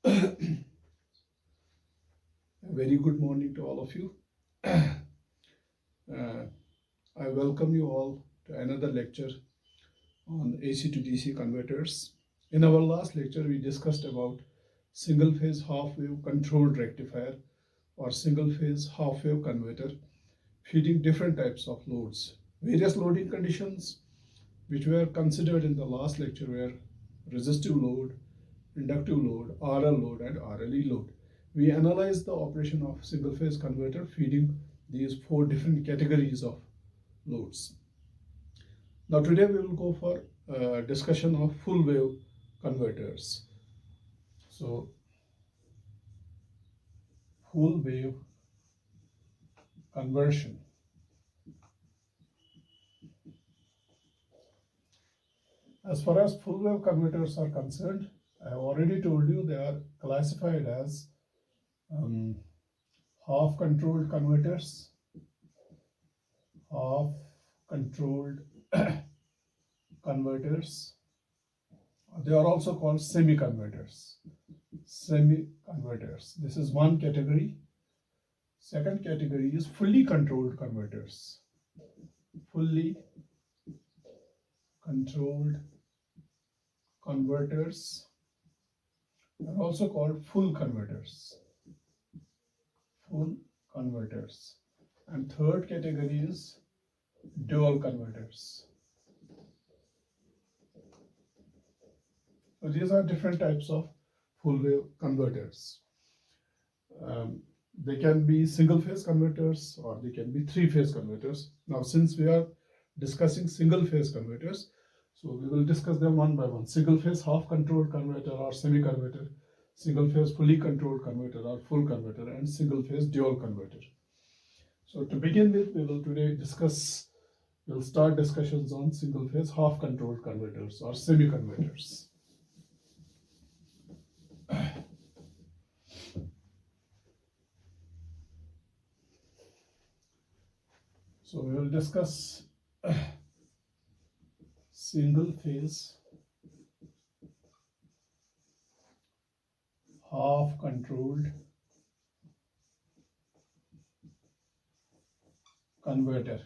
A very good morning to all of you. I welcome you all to another lecture on AC to DC converters. In our last lecture, we discussed about single phase half wave controlled rectifier or single phase half wave converter feeding different types of loads. Various loading conditions which were considered in the last lecture were resistive load, inductive load, RL load, and RLE load. We analyzed the operation of single phase converter feeding these four different categories of loads. Now today we will go for discussion of full wave converters. So full wave conversion. As far as full wave converters are concerned, I have already told you they are classified as half controlled converters, half controlled converters. They are also called semi-converters. Semi-converters. This is one category. Second category is fully controlled converters. Fully controlled converters are also called full converters. Full converters. And third category is dual converters. So these are different types of full wave converters. They can be single phase converters or they can be three phase converters. Now since we are discussing single phase converters, so we will discuss them one by one. Single phase half controlled converter or semi converter, single phase fully controlled converter or full converter, and single phase dual converter. So to begin with, we'll start discussions on single phase half controlled converters or semi converters. So we will discuss single phase half controlled converter,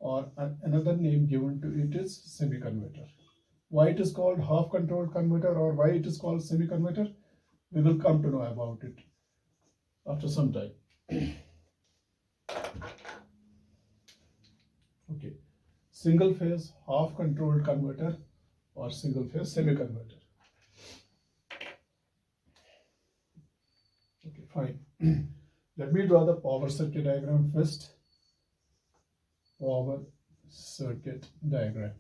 or another name given to it is semi converter. Why it is called half controlled converter or why it is called semi converter, we will come to know about it after some time. Okay, single phase half controlled converter or single phase semi converter. Okay, fine. Let me draw the power circuit diagram first. Power circuit diagram.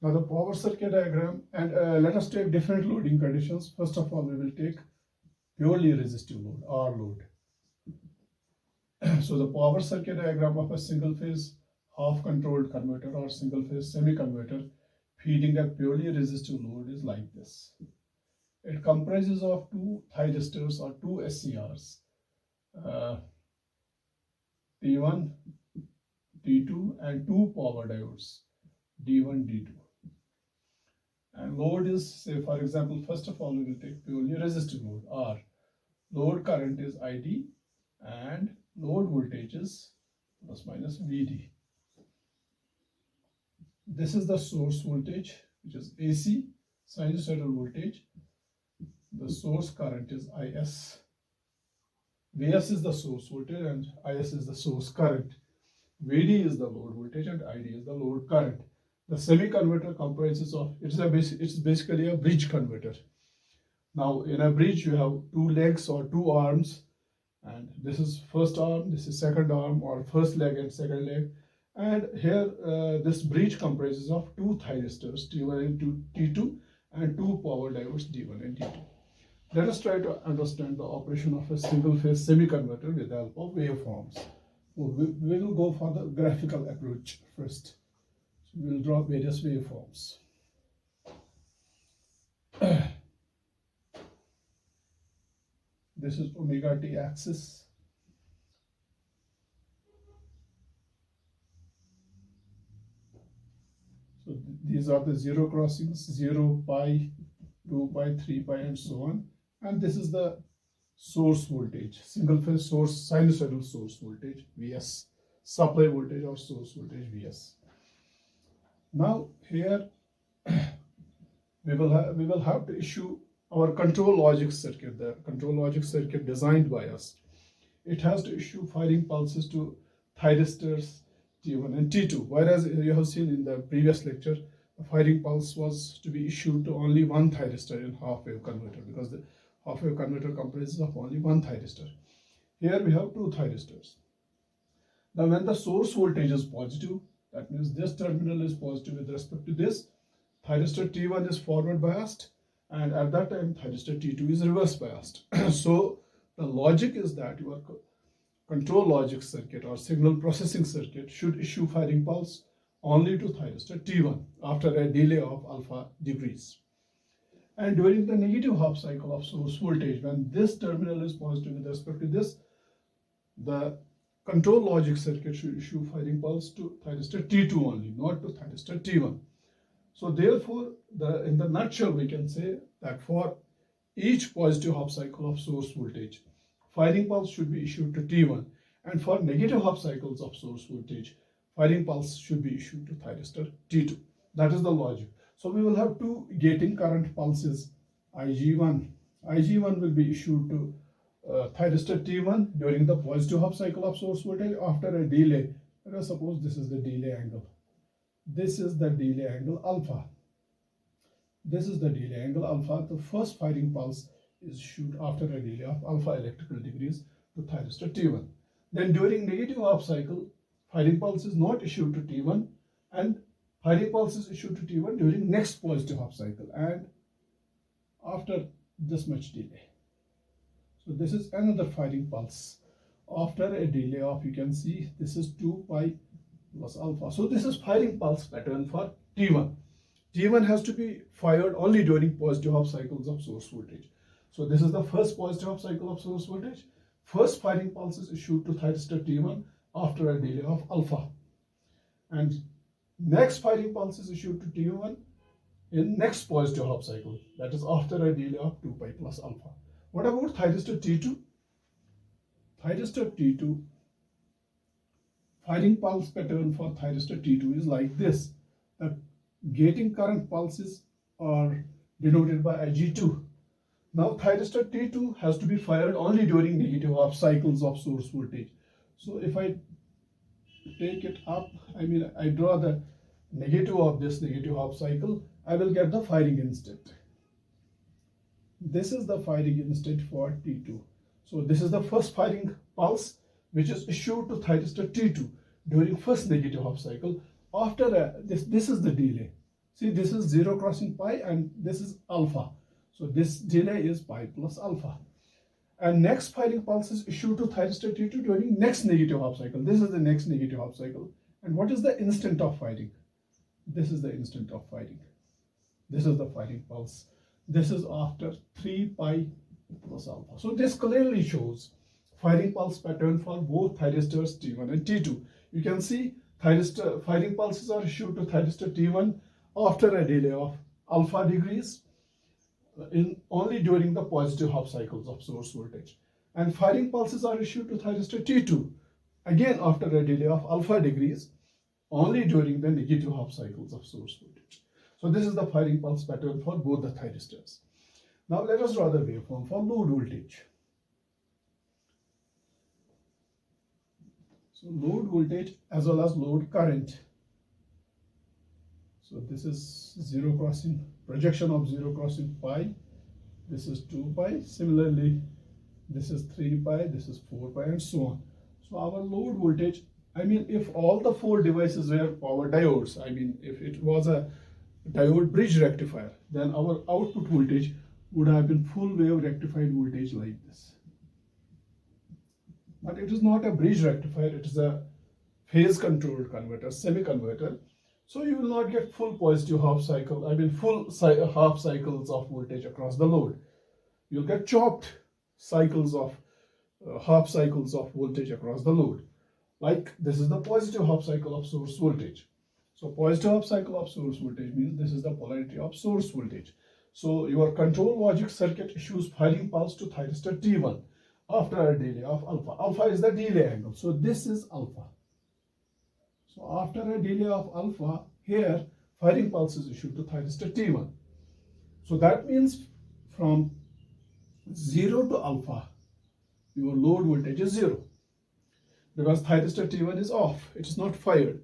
Now the power circuit diagram, and let us take different loading conditions. First of all, we will take purely resistive load, R load. So the power circuit diagram of a single phase half controlled converter or single phase semi converter feeding a purely resistive load is like this. It comprises of two thyristors or two SCRs, T1, T2, and two power diodes, D1, D2. And load is, say for example, first of all we will take purely resistive load, R. Load current is ID and load voltage is plus minus VD. This is the source voltage, which is AC, sinusoidal voltage. The source current is IS. Vs is the source voltage and Is is the source current. Vd is the load voltage and Id is the load current. The semi converter comprises of, it's basically a bridge converter. Now in a bridge you have two legs or two arms, and this is first arm, this is second arm, or first leg and second leg. And here this bridge comprises of two thyristors, T1 and T2, and two power diodes, D1 and D2. Let us try to understand the operation of a single phase semi converter with the help of waveforms. We will go for the graphical approach first. So we will draw various waveforms. This is omega t axis. these are the zero crossings, 0, pi, 2 pi, 3 pi, and so on. And this is the source voltage, single phase source, sinusoidal source voltage, Vs, supply voltage or source voltage, Vs. Now here we will have to issue our control logic circuit, the control logic circuit designed by us. It has to issue firing pulses to thyristors T1 and T2, whereas you have seen in the previous lecture, the firing pulse was to be issued to only one thyristor in half-wave converter, because the half-wave converter comprises of only one thyristor. Here we have two thyristors. Now when the source voltage is positive, that means this terminal is positive with respect to this, thyristor T1 is forward biased, and at that time thyristor T2 is reverse biased. So the logic is that your control logic circuit or signal processing circuit should issue firing pulse only to thyristor T1 after a delay of alpha degrees. And during the negative half cycle of source voltage, when this terminal is positive with respect to this, the control logic circuit should issue firing pulse to thyristor T2 only, not to thyristor T1. So therefore, in the nutshell, we can say that for each positive half cycle of source voltage, firing pulse should be issued to T1, and for negative half cycles of source voltage, firing pulse should be issued to thyristor T2. That is the logic. So we will have two gating current pulses, Ig1. Ig1 will be issued to thyristor T1 during the positive half cycle of source voltage after a delay. Let us suppose this is the delay angle. This is the delay angle alpha. This is the delay angle alpha. The first firing pulse is issued after a delay of alpha electrical degrees to thyristor T1. Then during negative half cycle, firing pulse is not issued to T1, and firing pulse is issued to T1 during next positive half cycle and after this much delay. So this is another firing pulse after a delay of, you can see, this is 2 pi plus alpha. So this is firing pulse pattern for T1. T1 has to be fired only during positive half cycles of source voltage. So this is the first positive half cycle of source voltage. First firing pulse is issued to thyristor T1 after a delay of alpha. And next firing pulse is issued to T1 in next positive half cycle. That is after a delay of 2 pi plus alpha. What about thyristor T2? Thyristor T2, firing pulse pattern for thyristor T2 is like this. The gating current pulses are denoted by Ig2. Now thyristor T2 has to be fired only during negative half cycles of source voltage. So if I take it up, I draw the negative of this negative half cycle, I will get the firing instant. This is the firing instant for T2. So this is the first firing pulse which is issued to thyristor T2 during first negative half cycle. After this is the delay. See, this is 0 crossing pi and this is alpha. So this delay is pi plus alpha. And next firing pulse is issued to thyristor T2 during next negative half cycle. This is the next negative half cycle. And what is the instant of firing? This is the instant of firing. This is the firing pulse. This is after 3 pi plus alpha. So this clearly shows firing pulse pattern for both thyristors T1 and T2. You can see firing pulses are issued to thyristor T1 after a delay of alpha degrees only during the positive half cycles of source voltage. And firing pulses are issued to thyristor T2 again after a delay of alpha degrees only during the negative half cycles of source voltage. So this is the firing pulse pattern for both the thyristors. Now let us draw the waveform for load voltage. So load voltage as well as load current. So this is 0 crossing, projection of 0 crossing pi. This is 2 pi. Similarly, this is 3 pi, this is 4 pi, and so on. So our load voltage, if all the four devices were power diodes, if it was a diode bridge rectifier, then our output voltage would have been full wave rectified voltage like this. But it is not a bridge rectifier, it is a phase controlled converter, semi-converter. So you will not get full positive half cycle, full half cycles of voltage across the load. You'll get chopped cycles of half cycles of voltage across the load. Like this is the positive half cycle of source voltage. So positive half cycle of source voltage means this is the polarity of source voltage. So your control logic circuit issues firing pulse to thyristor T1 after a delay of alpha. Alpha is the delay angle. So this is alpha. So after a delay of alpha, here firing pulse is issued to thyristor T1. So that means from 0 to alpha, your load voltage is 0 because thyristor T1 is off, it is not fired.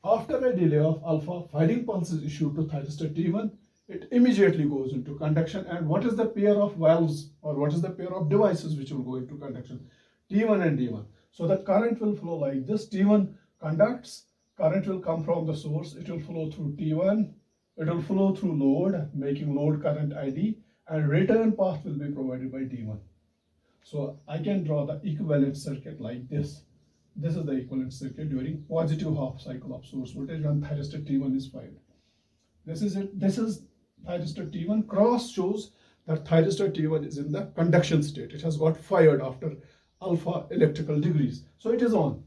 After a delay of alpha, firing pulse is issued to thyristor T1, it immediately goes into conduction. And what is the pair of valves or what is the pair of devices which will go into conduction? T1 and D1. So the current will flow like this. T1 conducts, current will come from the source, it will flow through T1, it will flow through load, making load current ID, and return path will be provided by D1. So I can draw the equivalent circuit like this. This is the equivalent circuit during positive half cycle of source voltage when thyristor T1 is fired. This is it. This is thyristor T1. Cross shows that thyristor T1 is in the conduction state. It has got fired after alpha electrical degrees. So it is on.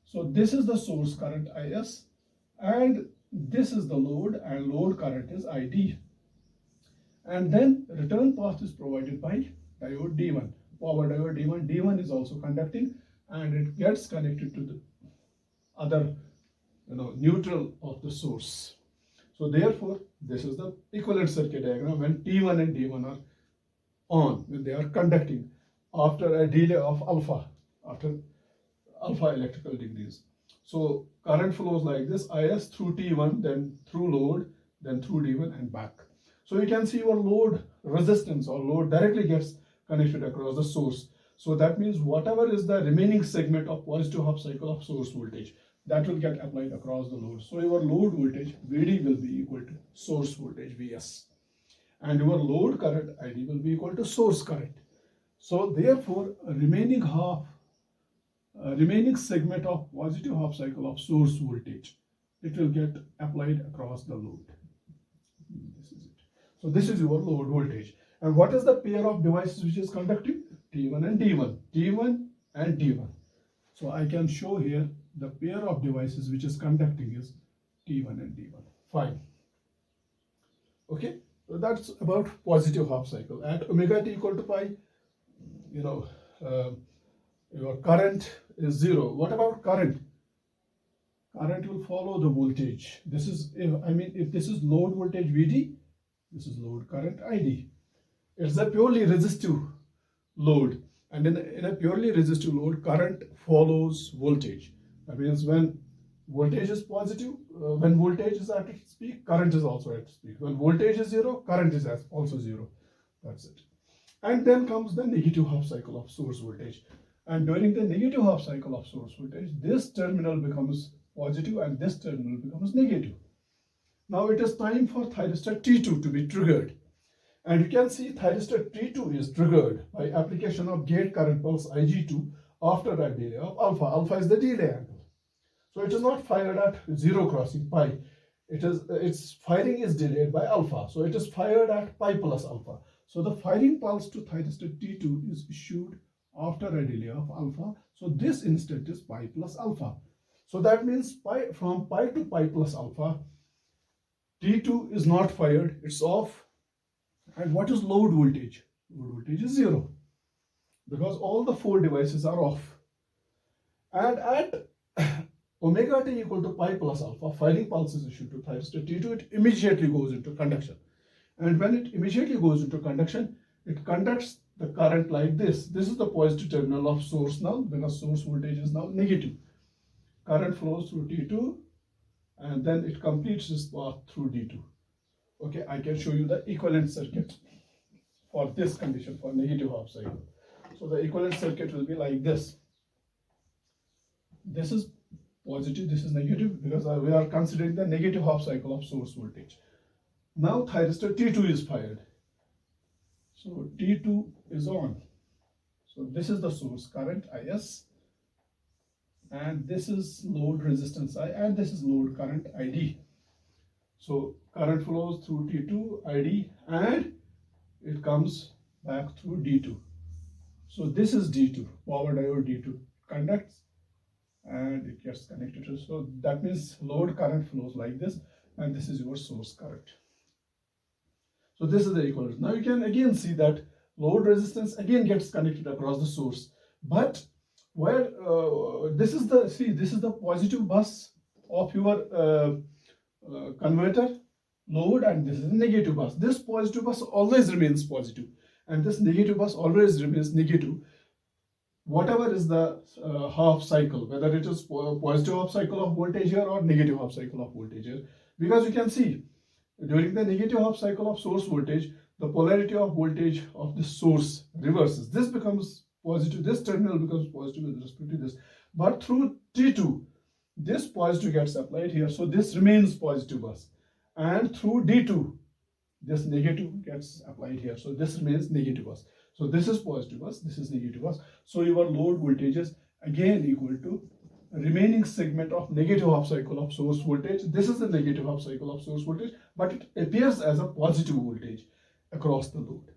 So this is the source current IS and this is the load, and load current is ID. And then return path is provided by diode D1, power diode D1. D1 is also conducting and it gets connected to the other neutral of the source. So therefore, this is the equivalent circuit diagram when T1 and D1 are on, when they are conducting after a delay of alpha, after alpha electrical degrees. So current flows like this, IS through T1, then through load, then through D1 and back. So you can see your load resistance or load directly gets connected across the source. So that means whatever is the remaining segment of positive half cycle of source voltage, that will get applied across the load. So your load voltage VD will be equal to source voltage VS. And your load current ID will be equal to source current. So therefore, remaining segment of positive half cycle of source voltage, it will get applied across the load. This is it. So this is your load voltage. And what is the pair of devices which is conducting? T1 and D1. T1 and D1. So I can show here the pair of devices which is conducting is T1 and D1. Fine. Okay. So that's about positive half cycle. At omega t equal to pi, your current is 0. What about current? Current will follow the voltage. This is, if this is load voltage VD, this is load current ID. It's a purely resistive load. And in a purely resistive load, current follows voltage. That means when voltage is positive, when voltage is at its peak, current is also at its peak. When voltage is 0, current is also 0. That's it. And then comes the negative half cycle of source voltage. And during the negative half cycle of source voltage, this terminal becomes positive and this terminal becomes negative. Now it is time for thyristor T2 to be triggered. And you can see thyristor T2 is triggered by application of gate current pulse IG2 after a delay of alpha. Alpha is the delay angle. So it is not fired at 0 crossing pi. Its firing is delayed by alpha. So it is fired at pi plus alpha. So the firing pulse to thyristor T2 is issued after a delay of alpha. So this instant is pi plus alpha. So that means from pi to pi plus alpha, T2 is not fired, it's off. And what is load voltage? Load voltage is 0 because all the 4 devices are off. And at omega t equal to pi plus alpha, firing pulse is issued to thyristor T2, it immediately goes into conduction. And when it immediately goes into conduction, it conducts the current like this. This is the positive terminal of source now because source voltage is now negative. Current flows through T2 and then it completes this path through D2. Okay, I can show you the equivalent circuit for this condition for negative half cycle. So the equivalent circuit will be like this. This is positive, this is negative because we are considering the negative half cycle of source voltage. Now thyristor T2 is fired. So T2 is on. So this is the source current IS and this is load resistance I and this is load current ID. So current flows through T2, ID and it comes back through D2. So this is D2, power diode D2 conducts and it gets connected to, so that means load current flows like this, and this is your source current. So this is the equivalent. Now you can again see that load resistance again gets connected across the source, but where this is the positive bus of your converter load, and this is the negative bus. This positive bus always remains positive, and this negative bus always remains negative, whatever is the half cycle, whether it is positive half cycle of voltage here or negative half cycle of voltage here. Because you can see during the negative half cycle of source voltage, the polarity of voltage of the source reverses. This becomes positive, this terminal becomes positive with respect to this. But through T2, this positive gets applied here, so this remains positive bus. And through D2, this negative gets applied here, so this remains negative bus. So this is positive bus, this is negative bus. So your load voltage is again equal to remaining segment of negative half cycle of source voltage. This is the negative half cycle of source voltage, but it appears as a positive voltage across the load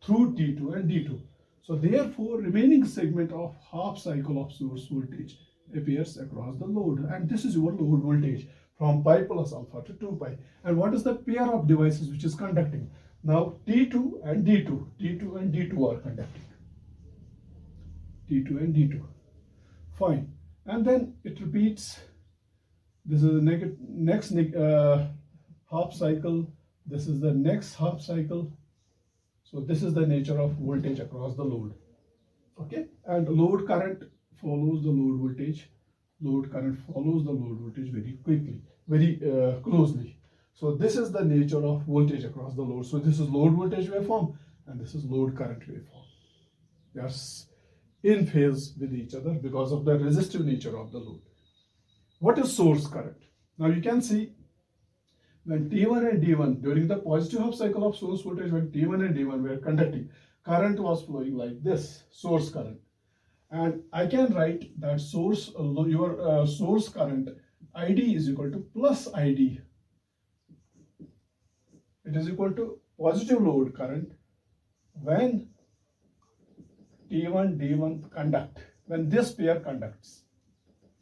through T2 and D2. So therefore, remaining segment of half cycle of source voltage appears across the load, and this is your load voltage from pi plus alpha to 2 pi. And what is the pair of devices which is conducting? Now T2 and D2, T2 and D2 are conducting. T2 and D2. Fine. And then it repeats. This is the next half cycle. This is the next half cycle. So this is the nature of voltage across the load. Okay. And load current follows the load voltage. Load current follows the load voltage very quickly, very closely. So this is the nature of voltage across the load. So this is load voltage waveform, and this is load current waveform. They are in phase with each other because of the resistive nature of the load. What is source current? Now you can see when T1 and D1, during the positive half cycle of source voltage, when T1 and D1 were conducting, current was flowing like this, source current. And I can write that source current ID is equal to plus ID. It is equal to positive load current when T1, D1 conduct, when this pair conducts.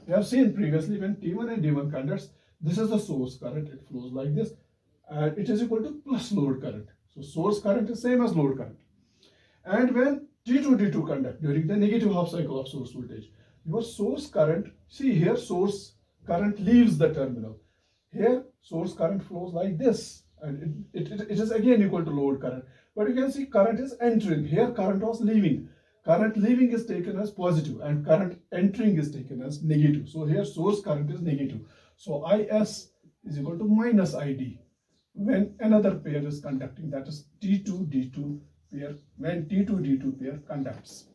We have seen previously when T1 and D1 conducts, this is the source current, it flows like this, and it is equal to plus load current. So source current is same as load current. And when T2, D2 conduct during the negative half cycle of source voltage, your source current, see here source current leaves the terminal. Here source current flows like this, and it is again equal to load current. But you can see current is entering. Here current was leaving. Current leaving is taken as positive, and current entering is taken as negative. So here source current is negative. So IS is equal to minus ID when another pair is conducting, that is T2, D2 pair, when T2, D2 pair conducts.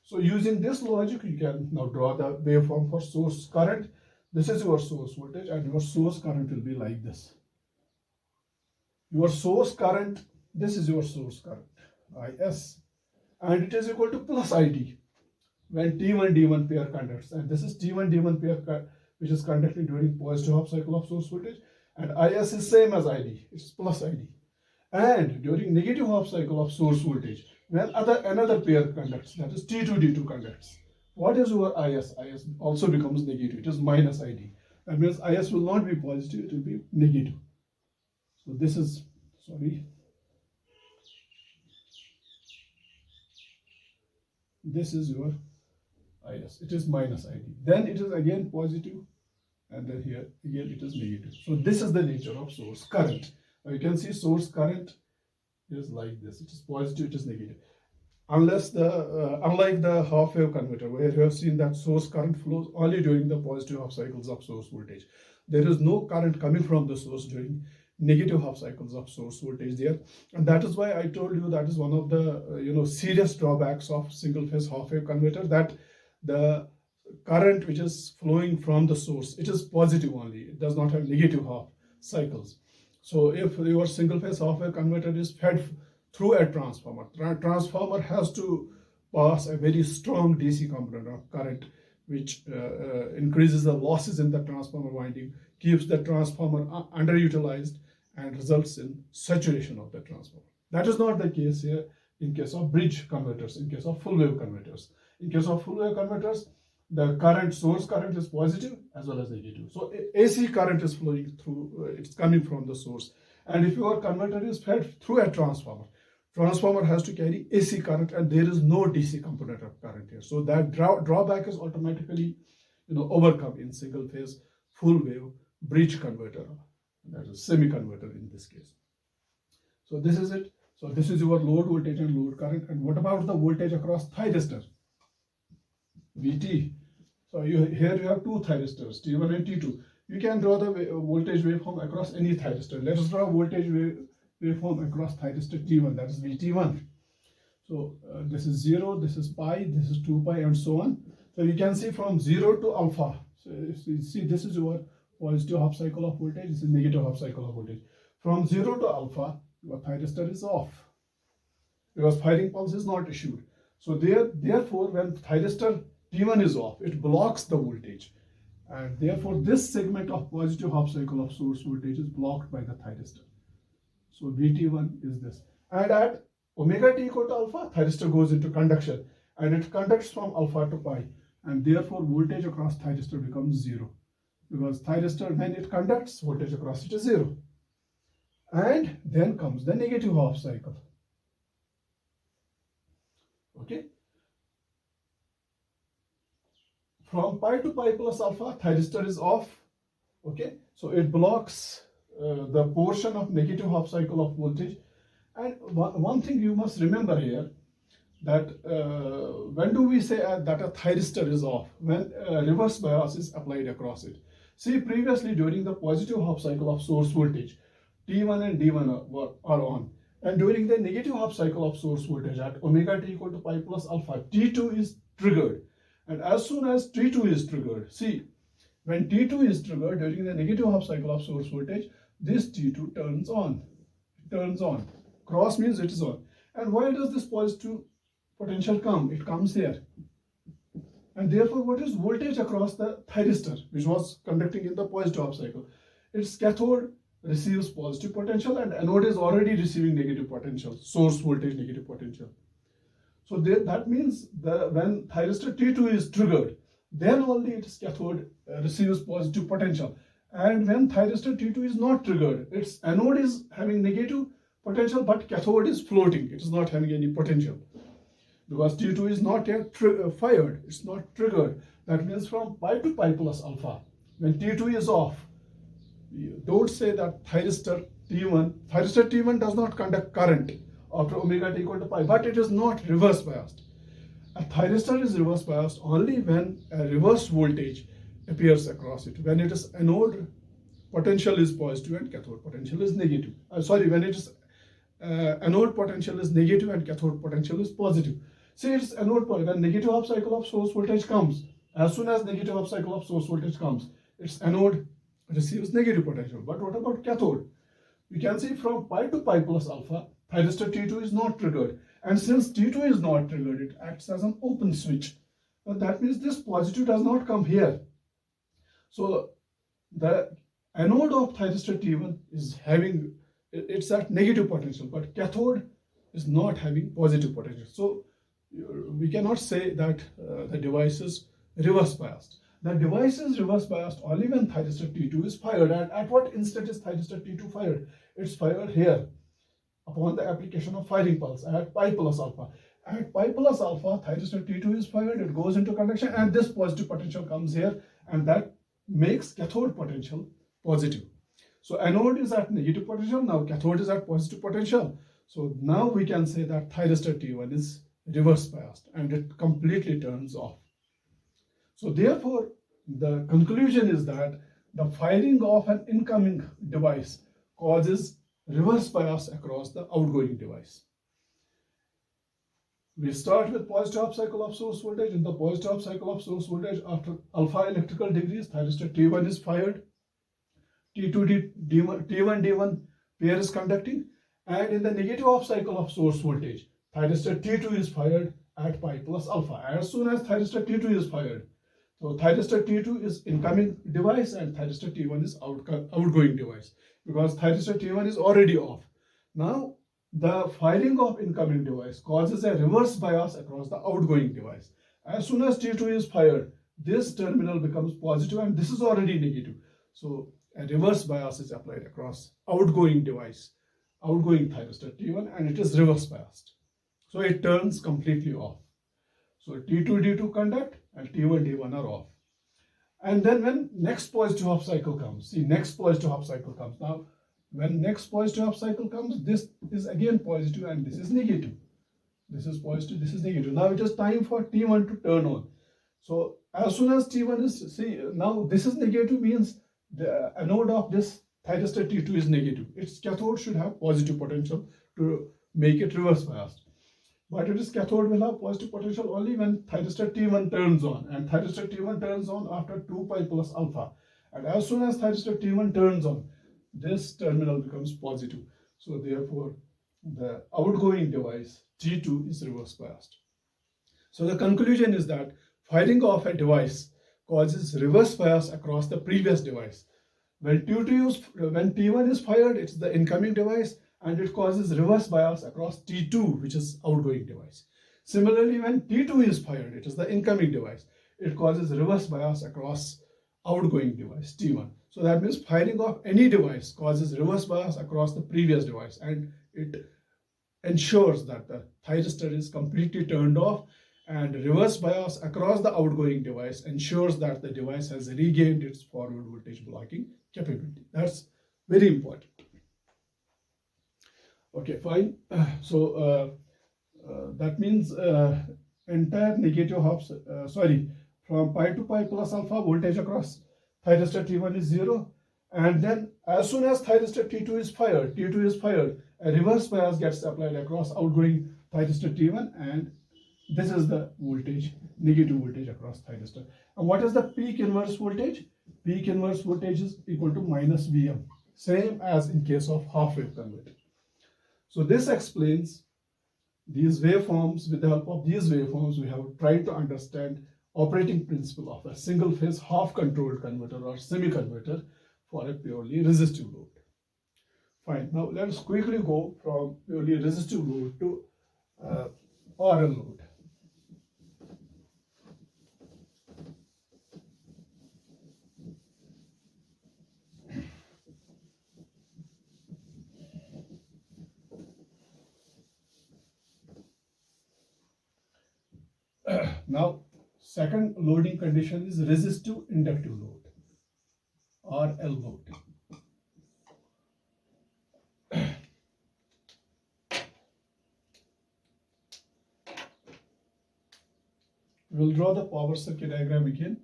So using this logic, you can now draw the waveform for source current. This is your source voltage, and your source current will be like this. Your source current, this is your source current, IS, and it is equal to plus ID when T1, D1 pair conducts. And this is T1, D1 pair which is conducting during positive half cycle of source voltage, and IS is same as ID, it's plus ID. And during negative half cycle of source voltage, when another pair conducts, that is T2, D2 conducts, what is your IS? IS also becomes negative, it is minus ID. That means IS will not be positive, it will be negative. So this is, this is your IS, it is minus ID. Then it is again positive, and then here again it is negative. So this is the nature of source current. Now you can see source current is like this, it is positive, it is negative. Unless unlike the half wave converter, where you have seen that source current flows only during the positive half cycles of source voltage. There is no current coming from the source during negative half cycles of source voltage there, and that is why I told you that is one of the serious drawbacks of single phase half wave converter, that the current which is flowing from the source, it is positive only, it does not have negative half cycles. So if your single phase half wave converter is fed through a transformer, transformer has to pass a very strong DC component of current, which increases the losses in the transformer winding, keeps the transformer underutilized, and results in saturation of the transformer. That is not the case here in case of bridge converters, in case of full wave converters. In case of full wave converters, the current, source current is positive as well as negative. So AC current is flowing through, it's coming from the source. And if your converter is fed through a transformer, transformer has to carry AC current, and there is no DC component of current here. So that drawback is automatically, overcome in single phase full wave bridge converter, that is semi converter in this case. So this is it. So this is your load voltage and load current. And what about the voltage across thyristor? VT. So here you have two thyristors, T1 and T2. You can draw the voltage waveform across any thyristor. Let us draw voltage waveform across thyristor T1, that is VT1. So this is 0, this is pi, this is 2 pi, and so on. So you can see from 0 to alpha. So you see, this is your positive half cycle of voltage, this is negative half cycle of voltage. From 0 to alpha, your thyristor is off because firing pulse is not issued. So therefore, when thyristor T1 is off, it blocks the voltage, and therefore this segment of positive half cycle of source voltage is blocked by the thyristor. So VT1 is this, and at omega t equal to alpha, thyristor goes into conduction, and it conducts from alpha to pi, and therefore voltage across thyristor becomes 0, because thyristor, when it conducts, voltage across it is 0. And then comes the negative half cycle. Okay. From pi to pi plus alpha, thyristor is off. Okay. So it blocks the portion of negative half cycle of voltage. And one thing you must remember here, that when do we say that a thyristor is off? When reverse bias is applied across it. See, previously during the positive half cycle of source voltage, T1 and D1 are on, and during the negative half cycle of source voltage at omega t equal to pi plus alpha, T2 is triggered, and as soon as T2 is triggered, see, when T2 is triggered during the negative half cycle of source voltage, this T2 turns on. It turns on. Cross means it is on. And why does this positive potential come? It comes here. And therefore, what is voltage across the thyristor, which was conducting in the positive half cycle? Its cathode receives positive potential, and anode is already receiving negative potential, source voltage negative potential. So that means when thyristor T2 is triggered, then only its cathode receives positive potential. And when thyristor T2 is not triggered, its anode is having negative potential, but cathode is floating. It is not having any potential, because T2 is not yet fired. It's not triggered. That means from pi to pi plus alpha, when T2 is off, don't say that thyristor T1 does not conduct current after omega t equal to pi, but it is not reverse biased. A thyristor is reverse biased only when a reverse voltage appears across it, when it is anode potential is positive and cathode potential is negative. When it is anode potential is negative and cathode potential is positive. See, it's anode point. When negative half cycle of source voltage comes, as soon as negative half cycle of source voltage comes, its anode receives negative potential. But what about cathode? We can see from pi to pi plus alpha, thyristor T2 is not triggered. And since T2 is not triggered, it acts as an open switch. That means this positive does not come here. So the anode of thyristor T1 is having, it's at negative potential, but cathode is not having positive potential. So we cannot say that the device is reverse biased. The device is reverse biased only when thyristor T2 is fired. And at what instant is thyristor T2 fired? It's fired here upon the application of firing pulse at pi plus alpha. At pi plus alpha, thyristor T2 is fired, it goes into conduction, and this positive potential comes here, and that makes cathode potential positive. So anode is at negative potential, now cathode is at positive potential. So now we can say that thyristor T1 is reverse biased and it completely turns off. So therefore, the conclusion is that the firing of an incoming device causes reverse bias across the outgoing device. We start with positive half cycle of source voltage. In the positive half cycle of source voltage, after alpha electrical degrees, thyristor T1 is fired, T1 D1 pair is conducting, and in the negative half cycle of source voltage, thyristor T2 is fired at pi plus alpha. As soon as thyristor T2 is fired, so thyristor T2 is incoming device and thyristor T1 is outgoing device, because thyristor T1 is already off. Now the firing of incoming device causes a reverse bias across the outgoing device. As soon as T2 is fired, this terminal becomes positive and this is already negative. So a reverse bias is applied across outgoing device, outgoing thyristor T1, and it is reverse biased. So it turns completely off. So T2, D2 conduct and T1, D1 are off. And then when next positive half cycle comes, see next positive half cycle comes. Now when next positive half cycle comes, this is again positive and this is negative. This is positive, this is negative. Now it is time for T1 to turn on. So as soon as T1 is, see now this is negative means the anode of this thyristor T2 is negative. Its cathode should have positive potential to make it reverse biased. But its cathode will have positive potential only when thyristor T1 turns on, and thyristor T1 turns on after 2 pi plus alpha. And as soon as thyristor T1 turns on, this terminal becomes positive. So therefore, the outgoing device T2 is reverse biased. So the conclusion is that firing off a device causes reverse bias across the previous device. When T1 is fired, it's the incoming device, and it causes reverse bias across T2, which is outgoing device. Similarly, when T2 is fired, it is the incoming device. It causes reverse bias across outgoing device T1. So that means firing off any device causes reverse bias across the previous device, and it ensures that the thyristor is completely turned off, and reverse bias across the outgoing device ensures that the device has regained its forward voltage blocking capability. That's very important. Okay, fine. So that means entire negative half, from pi to pi plus alpha, voltage across thyristor T1 is 0. And then as soon as thyristor T2 is fired, a reverse bias gets applied across outgoing thyristor T1, and this is the voltage, negative voltage across thyristor. And what is the peak inverse voltage? Peak inverse voltage is equal to minus Vm, same as in case of half wave converter. So this explains these waveforms. With the help of these waveforms, we have tried to understand operating principle of a single phase half controlled converter or semi converter for a purely resistive load. Fine. Now let us quickly go from purely resistive load to RL load. Now, second loading condition is resistive inductive load, RL load. We'll draw the power circuit diagram again.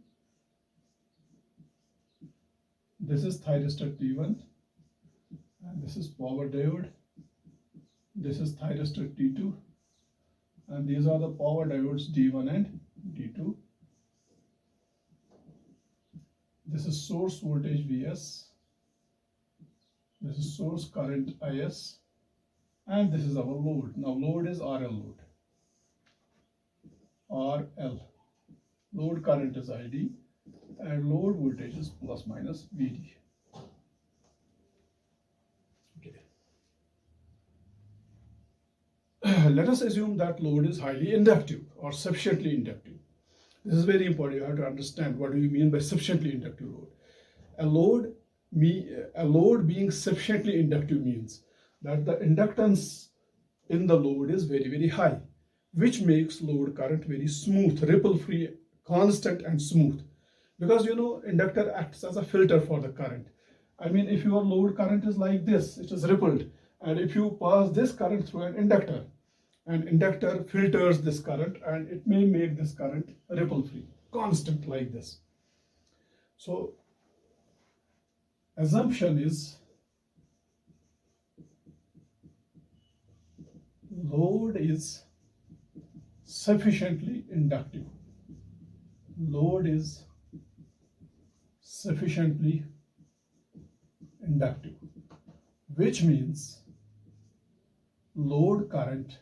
This is thyristor T1, and this is power diode. This is thyristor T2, and these are the power diodes D1 and D2. This is source voltage Vs, this is source current Is, and this is our load. Now load is RL load. RL. Load current is ID, and load voltage is plus minus Vd. Let us assume that load is highly inductive or sufficiently inductive. This is very important. You have to understand what do you mean by sufficiently inductive load. A load being sufficiently inductive means that the inductance in the load is very, very high, which makes load current very smooth, ripple-free, constant and smooth. Because you know, inductor acts as a filter for the current. I mean, if your load current is like this, it is rippled. And if you pass this current through an inductor filters this current, and it may make this current ripple-free, constant like this. So, assumption is load is sufficiently inductive. Load is sufficiently inductive, which means load current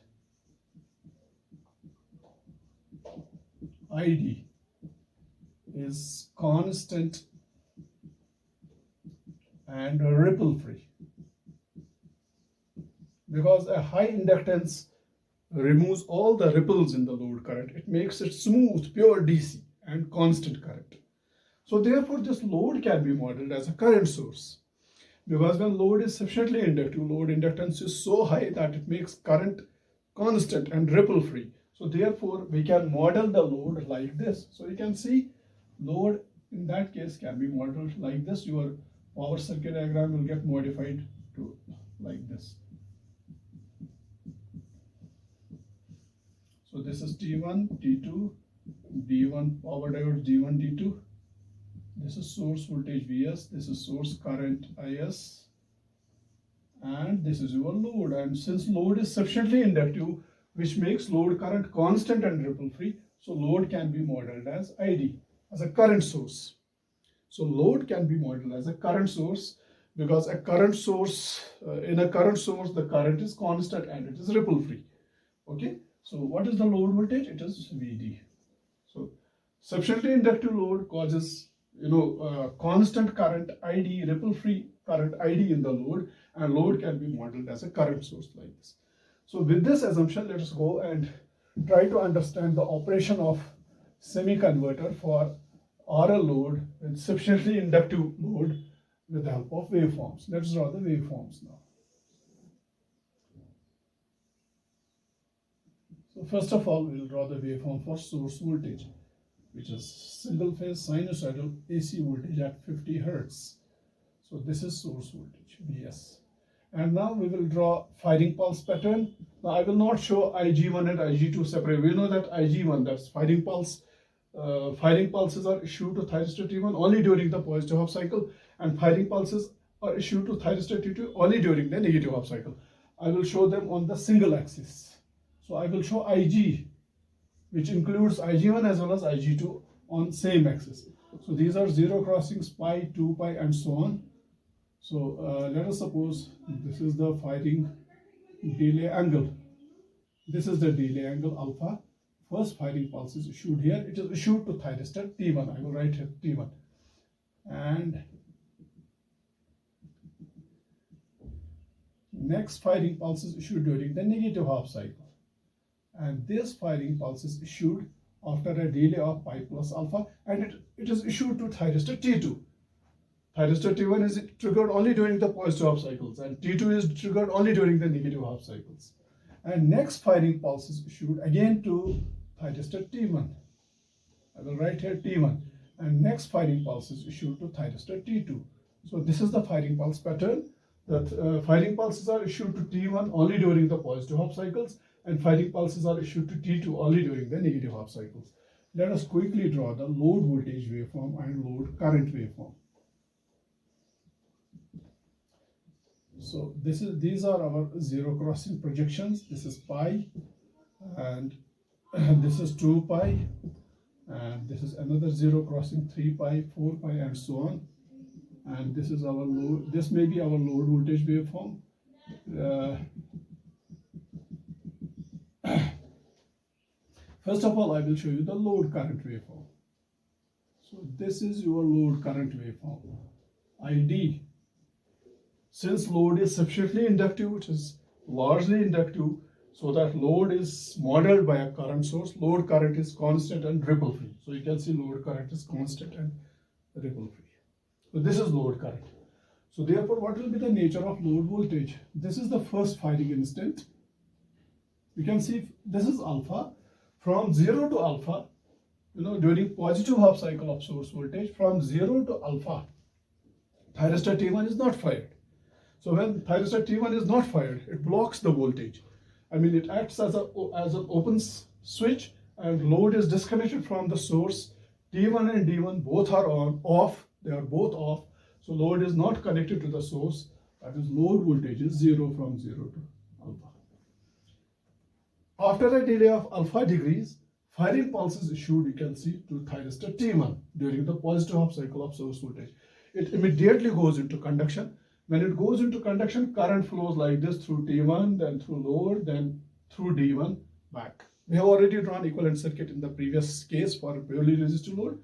ID is constant and ripple free, because a high inductance removes all the ripples in the load current. It makes it smooth, pure DC, and constant current. So therefore this load can be modeled as a current source, because when load is sufficiently inductive, load inductance is so high that it makes current constant and ripple free. So therefore we can model the load like this. So you can see load in that case can be modeled like this. Your power circuit diagram will get modified to like this. So this is T1, T2, D1 power diode, D1, D2. This is source voltage Vs, this is source current Is, and this is your load. And since load is sufficiently inductive, which makes load current constant and ripple free, so load can be modeled as ID, as a current source. So load can be modeled as a current source, because a current source, in a current source, the current is constant and it is ripple free. Okay, so what is the load voltage? It is Vd. So sufficiently inductive load causes constant current ID, ripple free current ID in the load, and load can be modeled as a current source like this. So with this assumption, let us go and try to understand the operation of semi-converter for RL load and sufficiently inductive load with the help of waveforms. Let's draw the waveforms now. So first of all, we will draw the waveform for source voltage, which is single phase sinusoidal AC voltage at 50 Hertz. So this is source voltage, Vs. And now we will draw firing pulse pattern. Now I will not show Ig1 and Ig2 separate. We know that Ig1, that's firing pulse. Firing pulses are issued to thyristor T1 only during the positive half cycle, and firing pulses are issued to thyristor T2 only during the negative half cycle. I will show them on the single axis. So I will show Ig, which includes Ig1 as well as Ig2 on same axis. So these are zero crossings, pi, 2 pi, and so on. So let us suppose this is the firing delay angle. This is the delay angle alpha. First firing pulse is issued here. It is issued to thyristor T1. I will write here T1. And next firing pulse is issued during the negative half cycle. And this firing pulse is issued after a delay of pi plus alpha, and it is issued to thyristor T2. Thyristor T1 is triggered only during the positive half cycles, and T2 is triggered only during the negative half cycles. And next firing pulse is issued again to thyristor T1. I will write here T1. And next firing pulse is issued to thyristor T2. So this is the firing pulse pattern. That firing pulses are issued to T1 only during the positive half cycles, and firing pulses are issued to T2 only during the negative half cycles. Let us quickly draw the load voltage waveform and load current waveform. So these are our zero crossing projections. This is pi, and this is 2 pi, and this is another zero crossing, 3 pi, 4 pi, and so on. And this is our load. This may be our load voltage waveform. First of all, I will show you the load current waveform. So this is your load current waveform, ID. Since load is sufficiently inductive, which is largely inductive, so that load is modeled by a current source, load current is constant and ripple free. So you can see load current is constant and ripple free. So this is load current. So therefore, what will be the nature of load voltage? This is the first firing instant. You can see this is alpha. From 0 to alpha, during positive half cycle of source voltage, from 0 to alpha, thyristor T1 is not fired. So when thyristor T1 is not fired, it blocks the voltage. I mean, it acts as an open switch, and load is disconnected from the source. T1 and D1 both are off. They are both off. So load is not connected to the source. That is, load voltage is 0 from 0 to alpha. After a delay of alpha degrees, firing pulse is issued, you can see, to thyristor T1 during the positive half cycle of source voltage. It immediately goes into conduction. When it goes into conduction, current flows like this through T1, then through load, then through D1 back. We have already drawn equivalent circuit in the previous case for purely resistive load.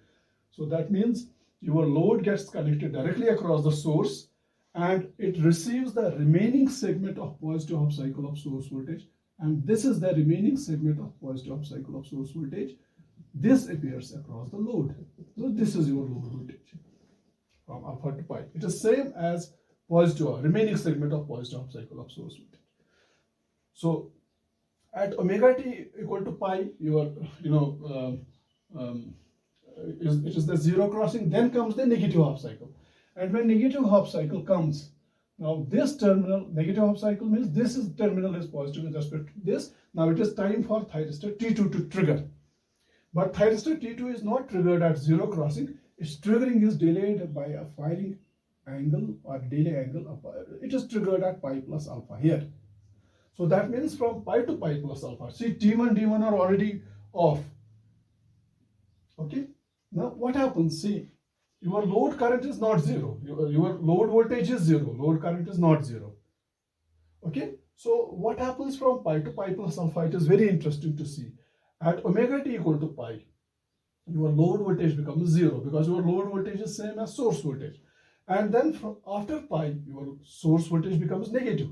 So that means your load gets connected directly across the source, and it receives the remaining segment of positive half cycle of source voltage. And this is the remaining segment of positive half cycle of source voltage. this appears across the load. So this is your load voltage from alpha to pi. It is same as positive remaining segment of positive half cycle of source voltage. So at omega t equal to pi, your it is the zero crossing. Then comes the negative half cycle, and when negative half cycle comes, now this terminal negative half cycle means this is terminal is positive with respect to this. Now it is time for thyristor T2 to trigger. But thyristor T2 is not triggered at zero crossing. Its triggering is delayed by a firing angle or delay angle. It is triggered at pi plus alpha here. So that means from pi to pi plus alpha. See, T1, D1 are already off. Okay. Now what happens? See, your load current is not zero. Your load voltage is zero. Load current is not zero. Okay. So what happens from pi to pi plus alpha? It is very interesting to see. At omega t equal to pi, your load voltage becomes zero because your load voltage is same as source voltage. And then from after pi, your source voltage becomes negative.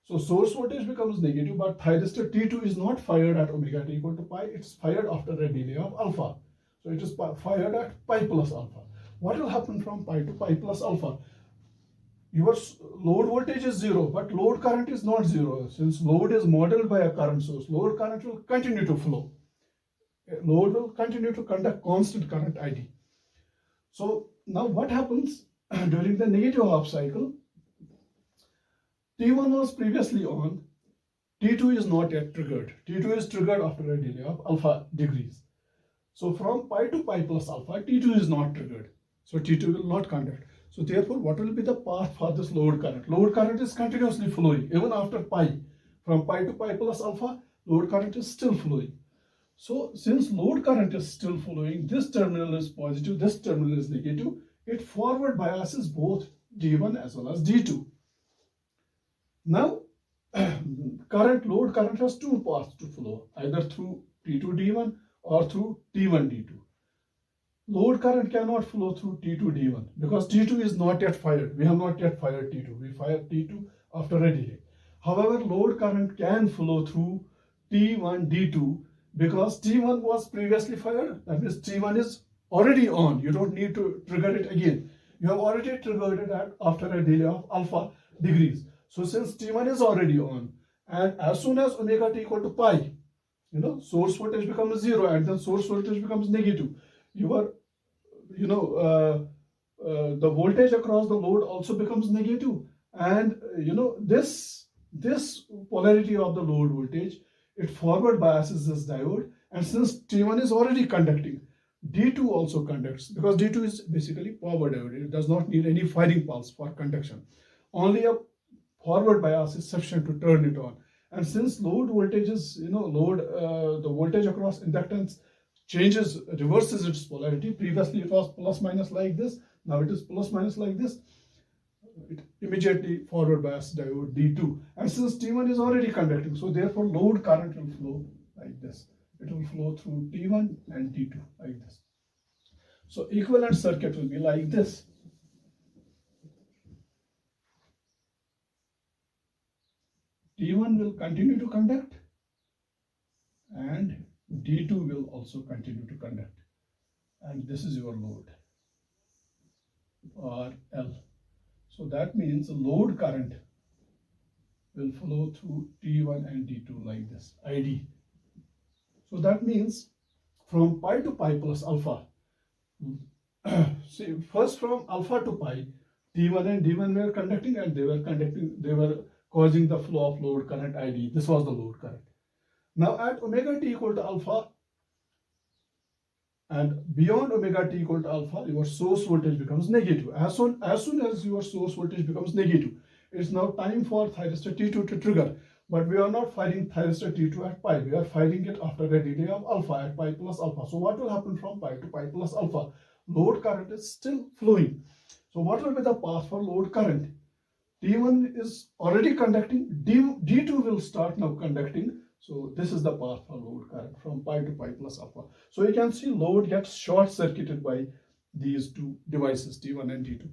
So source voltage becomes negative, but thyristor T2 is not fired at omega t equal to pi. It's fired after a delay of alpha. So it is fired at pi plus alpha. What will happen from pi to pi plus alpha? Your load voltage is zero, but load current is not zero. Since load is modeled by a current source, load current will continue to flow. Load will continue to conduct constant current ID. So now what happens during the negative half cycle? T1 was previously on, T2 is not yet triggered. T2 is triggered after a delay of alpha degrees. So from pi to pi plus alpha, T2 is not triggered. So T2 will not conduct. So therefore, what will be the path for this load current? Load current is continuously flowing. Even after pi, from pi to pi plus alpha, load current is still flowing. So since load current is still flowing, this terminal is positive, this terminal is negative. It forward biases both D1 as well as D2. Now, load current has two paths to flow, either through T2D1 or through T1D2. Load current cannot flow through T2D1 because T2 is not yet fired. We have not yet fired T2. We fired T2 after a delay. However, load current can flow through T1D2 because T1 was previously fired. That means T1 is already on. You don't need to trigger it again. You have already triggered it after a delay of alpha degrees. So since T1 is already on, and as soon as omega t equal to pi, source voltage becomes zero and then source voltage becomes negative. The voltage across the load also becomes negative, and this polarity of the load voltage, it forward biases this diode, and since T1 is already conducting, D2 also conducts because D2 is basically power diode. It does not need any firing pulse for conduction. Only a forward bias is sufficient to turn it on. And since load voltage is, the voltage across inductance reverses its polarity. Previously it was plus minus like this. Now it is plus minus like this. It immediately forward bias diode D2. And since T1 is already conducting, so therefore load current will flow like this. It will flow through T1 and T2 like this. So equivalent circuit will be like this. T1 will continue to conduct and D2 will also continue to conduct. And this is your load, or L. So that means the load current will flow through T1 and D2 like this, ID. So that means from pi to pi plus alpha, see, first from alpha to pi, T1 and D1 were conducting and they were causing the flow of load current ID. This was the load current. Now at omega t equal to alpha and beyond omega t equal to alpha, your source voltage becomes negative. As soon as your source voltage becomes negative, it's now time for thyristor T2 to trigger. But we are not firing thyristor T2 at pi. We are firing it after a delay of alpha at pi plus alpha. So what will happen from pi to pi plus alpha? Load current is still flowing. So what will be the path for load current? T1 is already conducting, D2 will start now conducting. So this is the path for load current from pi to pi plus alpha. So you can see load gets short circuited by these two devices, T1 and T2.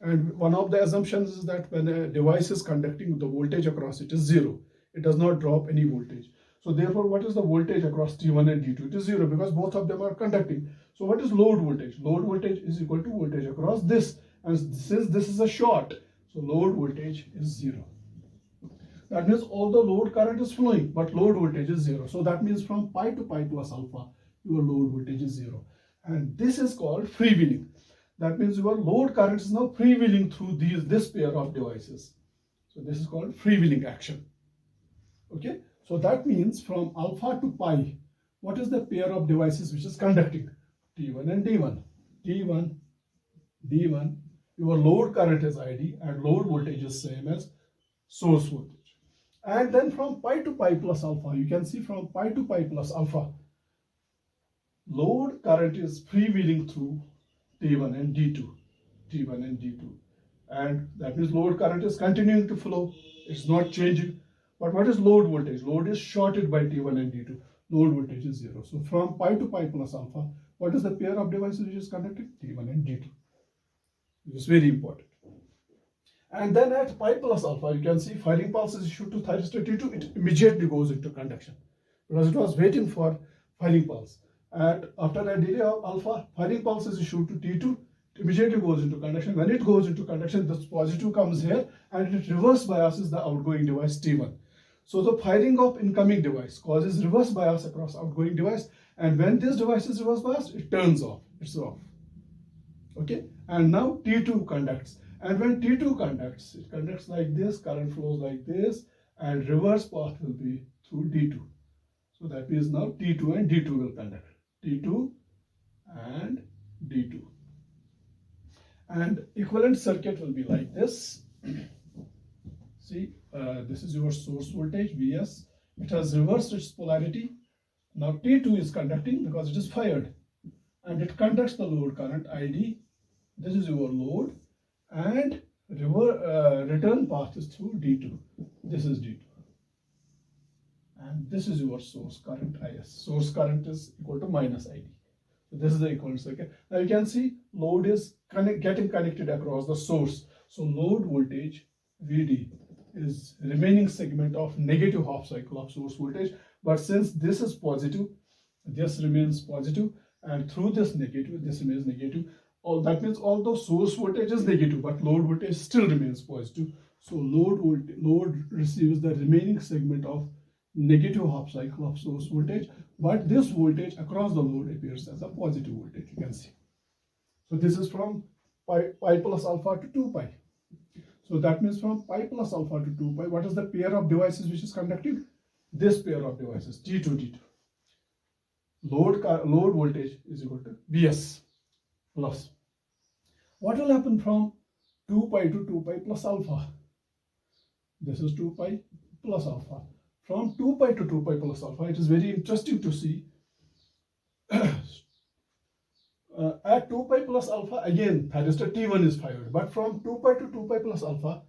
And one of the assumptions is that when a device is conducting, the voltage across it is zero. It does not drop any voltage. So therefore, what is the voltage across T1 and T2? It is 0 because both of them are conducting. So what is load voltage? Load voltage is equal to voltage across this. And since this is a short, so load voltage is 0. That means all the load current is flowing, but load voltage is 0. So that means from pi to pi plus alpha, your load voltage is 0. And this is called freewheeling. That means your load current is now freewheeling through this pair of devices. So this is called freewheeling action. Okay. So that means from alpha to pi, what is the pair of devices which is conducting? T1 and D1. T1, D1, your load current is ID and load voltage is same as source voltage. And then from pi to pi plus alpha, you can see from pi to pi plus alpha, load current is freewheeling through T1 and D2. T1 and D2. And that means load current is continuing to flow. It's not changing. But what is load voltage? Load is shorted by T1 and D2. Load voltage is 0. So from pi to pi plus alpha, what is the pair of devices which is conducting? T1 and D2. This is very important. And then at pi plus alpha, you can see firing pulse is issued to thyristor T2. It immediately goes into conduction because it was waiting for firing pulse. And after a delay of alpha, firing pulse is issued to T2. It immediately goes into conduction. When it goes into conduction, this positive comes here and it reverse biases the outgoing device T1. So the firing of incoming device causes reverse bias across outgoing device, and when this device is reverse biased, it turns off. It's off. Okay, and now T2 conducts, and when T2 conducts, it conducts like this, current flows like this, and reverse path will be through D2. So that means now T2 and D2 will conduct. T2 and D2. And equivalent circuit will be like this. See, this is your source voltage Vs. It has reversed its polarity. Now T2 is conducting because it is fired, and it conducts the load current ID. This is your load, and return path is through D2. This is D2, and this is your source current Is. Source current is equal to minus ID. So this is the equivalent circuit. Now you can see load is getting connected across the source. So load voltage Vd is remaining segment of negative half cycle of source voltage. But since this is positive, this remains positive, and through this negative, this remains negative. That means although source voltage is negative, but load voltage still remains positive. So load receives the remaining segment of negative half cycle of source voltage, but this voltage across the load appears as a positive voltage, you can see. So this is from pi plus alpha to 2 pi. So that means from pi plus alpha to 2 pi, what is the pair of devices which is conducting? This pair of devices, T2, T2. Load voltage is equal to Vs plus. What will happen from 2 pi to 2 pi plus alpha? This is 2 pi plus alpha. From 2 pi to 2 pi plus alpha, it is very interesting to see. At 2 pi plus alpha, again, thyristor T1 is fired. But from 2 pi to 2 pi plus alpha,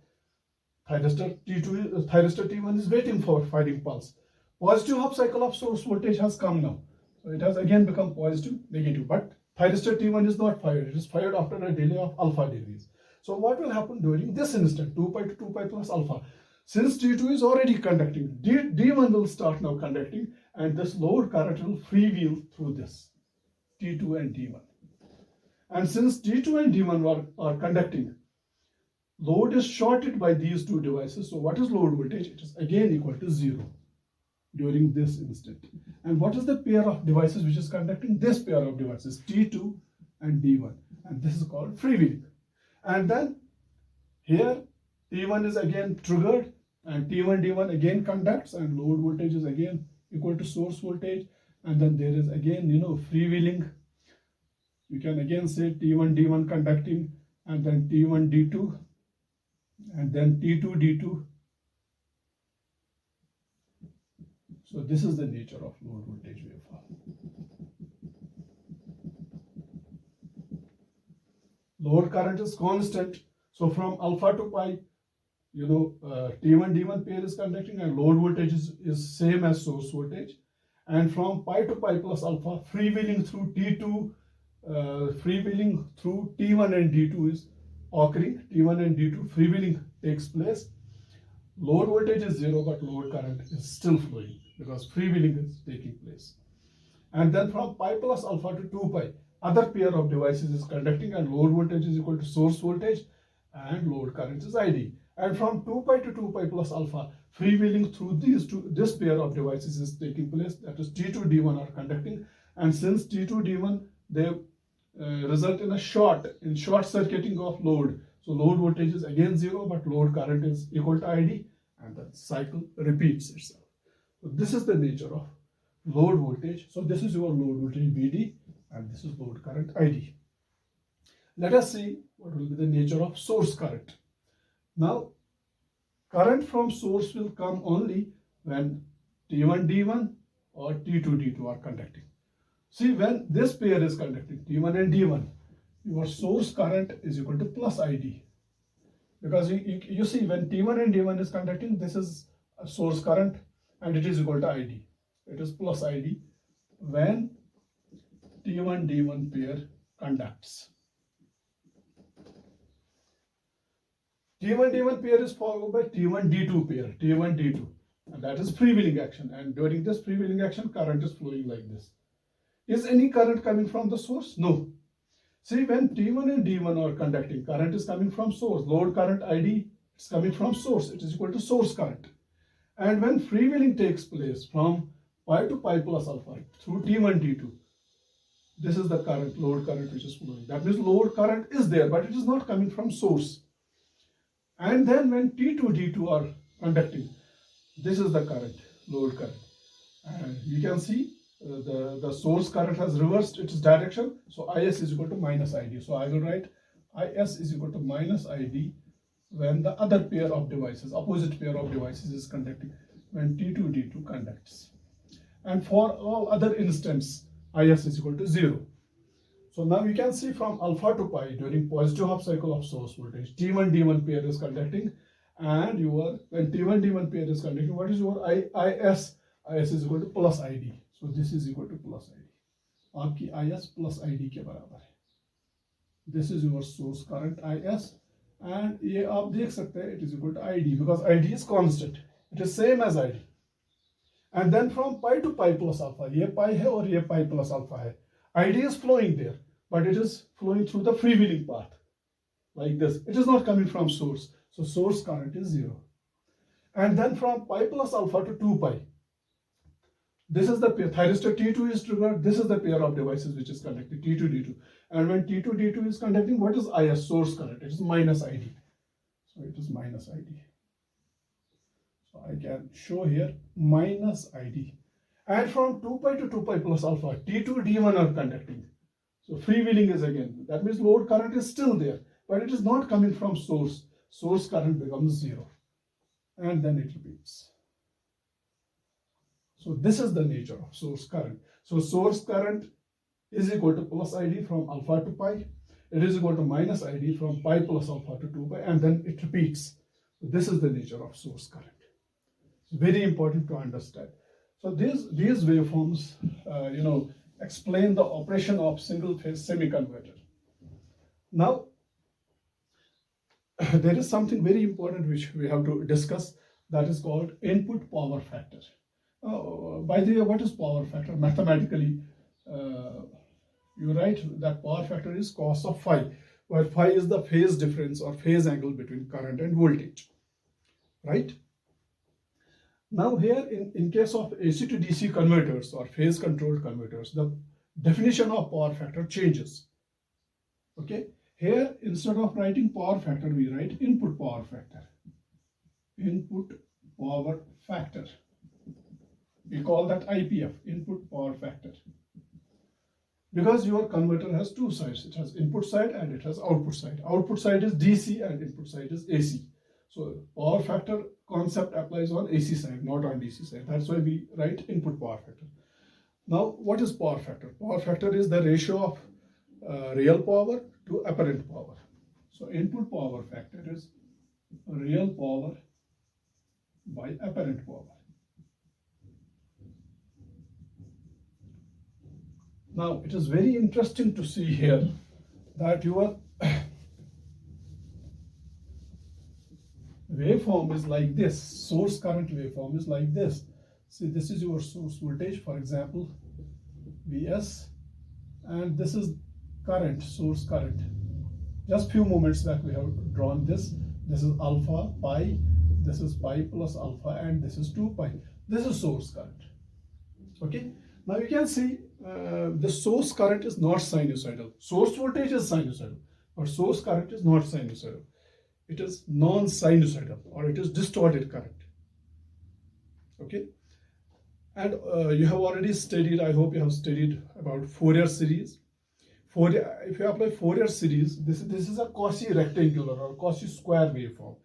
thyristor T1 is waiting for firing pulse. Positive half cycle of source voltage has come now. So it has again become positive, negative. But thyristor T1 is not fired. It is fired after a delay of alpha degrees. So what will happen during this instant, 2 pi to 2 pi plus alpha? Since T2 is already conducting, D1 will start now conducting, and this load current will freewheel through this, T2 and D1. And since T2 and D1 are conducting, load is shorted by these two devices. So what is load voltage? It is again equal to 0 during this instant. And what is the pair of devices which is conducting? This pair of devices, T2 and D1. And this is called freewheeling. And then here T1 is again triggered, and T1 D1 again conducts, and load voltage is again equal to source voltage. And then there is again, freewheeling. You can again say T1 D1 conducting, and then T1 D2, and then T2 D2. So this is the nature of load voltage waveform. Load current is constant. So from alpha to pi, T1 D1 pair is conducting, and load voltage is same as source voltage. And from pi to pi plus alpha, freewheeling through T2, freewheeling through T1 and D2 is occurring. T1 and D2 freewheeling takes place. load voltage is 0, but load current is still flowing because freewheeling is taking place. And then from pi plus alpha to 2 pi, other pair of devices is conducting, and load voltage is equal to source voltage and load current is ID. And from 2 pi to 2 pi plus alpha, freewheeling through this pair of devices is taking place, that is T2 D1 are conducting, and since T2 D1 they result in a short circuiting of load. So load voltage is again 0, but load current is equal to ID, and the cycle repeats itself. So this is the nature of load voltage. So this is your load voltage VD, and this is load current ID. Let us see what will be the nature of source current. Now, current from source will come only when T1 D1 or T2 D2 are conducting. See, when this pair is conducting, T1 and D1, your source current is equal to plus ID. Because you see, when T1 and D1 is conducting, this is a source current and it is equal to ID. It is plus ID when T1 D1 pair conducts. T1 D1 pair is followed by T1 D2 pair, T1 D2, and that is freewheeling action. And during this freewheeling action, current is flowing like this. Is any current coming from the source? No. See, when T1 and D1 are conducting, current is coming from source. Load current ID is coming from source. It is equal to source current. And when freewheeling takes place from pi to pi plus alpha through T1 D2, this is the current, load current which is flowing. That means load current is there, but it is not coming from source. And then when T2 D2 are conducting, this is the current, load current. And you can see the source current has reversed its direction. So IS is equal to minus ID. So I will write IS is equal to minus ID when the other pair of devices, opposite pair of devices is conducting, when T2 D2 conducts. And for all other instants, IS is equal to 0. So now you can see from alpha to pi during positive half cycle of source voltage, T1 D1 pair is conducting, and when T1 D1 pair is conducting, what is your IS? IS is equal to plus ID. So this is equal to plus ID. आपकी IS plus ID के बराबर है. This is your source current IS, and ये आप देख सकते हैं it is equal to ID because ID is constant. It is same as ID. And then from pi to pi plus alpha, ये pi है और ये pi plus alpha है. ID is flowing there, but it is flowing through the freewheeling path like this. It is not coming from source. So source current is 0. And then from pi plus alpha to 2 pi, this is the pair, thyristor T2 is triggered. This is the pair of devices which is conducting, T2 D2. And when T2 D2 is conducting, what is IS, source current? It is minus ID. So it is minus ID. So I can show here minus ID. And from 2 pi to 2 pi plus alpha, T2 D1 are conducting. So freewheeling is again, that means load current is still there, but it is not coming from source. Source current becomes 0. And then it repeats. So this is the nature of source current. So source current is equal to plus ID from alpha to pi. It is equal to minus ID from pi plus alpha to 2 pi, and then it repeats. So this is the nature of source current. It's very important to understand. So these waveforms, explain the operation of single phase semiconverter. Now, there is something very important which we have to discuss, that is called input power factor. By the way, what is power factor? Mathematically, you write that power factor is cos of phi, where phi is the phase difference or phase angle between current and voltage, right? Now here, in case of AC to DC converters or phase controlled converters, the definition of power factor changes. Okay, here instead of writing power factor, we write input power factor. Input power factor. We call that IPF, input power factor. Because your converter has two sides. It has input side and it has output side. Output side is DC and input side is AC. So power factor concept applies on AC side, not on DC side. That's why we write input power factor. Now, what is power factor? Power factor is the ratio of real power to apparent power. So input power factor is real power by apparent power. Now, it is very interesting to see here that your waveform is like this. Source current waveform is like this. See, this is your source voltage, for example, Vs, and this is current, source current. Just few moments back we have drawn this. This is alpha, pi, this is pi plus alpha, and this is 2 pi. This is source current. Okay. Now you can see the source current is not sinusoidal. Source voltage is sinusoidal, but source current is not sinusoidal. It is non-sinusoidal, or it is distorted current. Okay. And you have already studied, I hope you have studied about Fourier series. If you apply Fourier series, this is a Cauchy rectangular or Cauchy square waveform.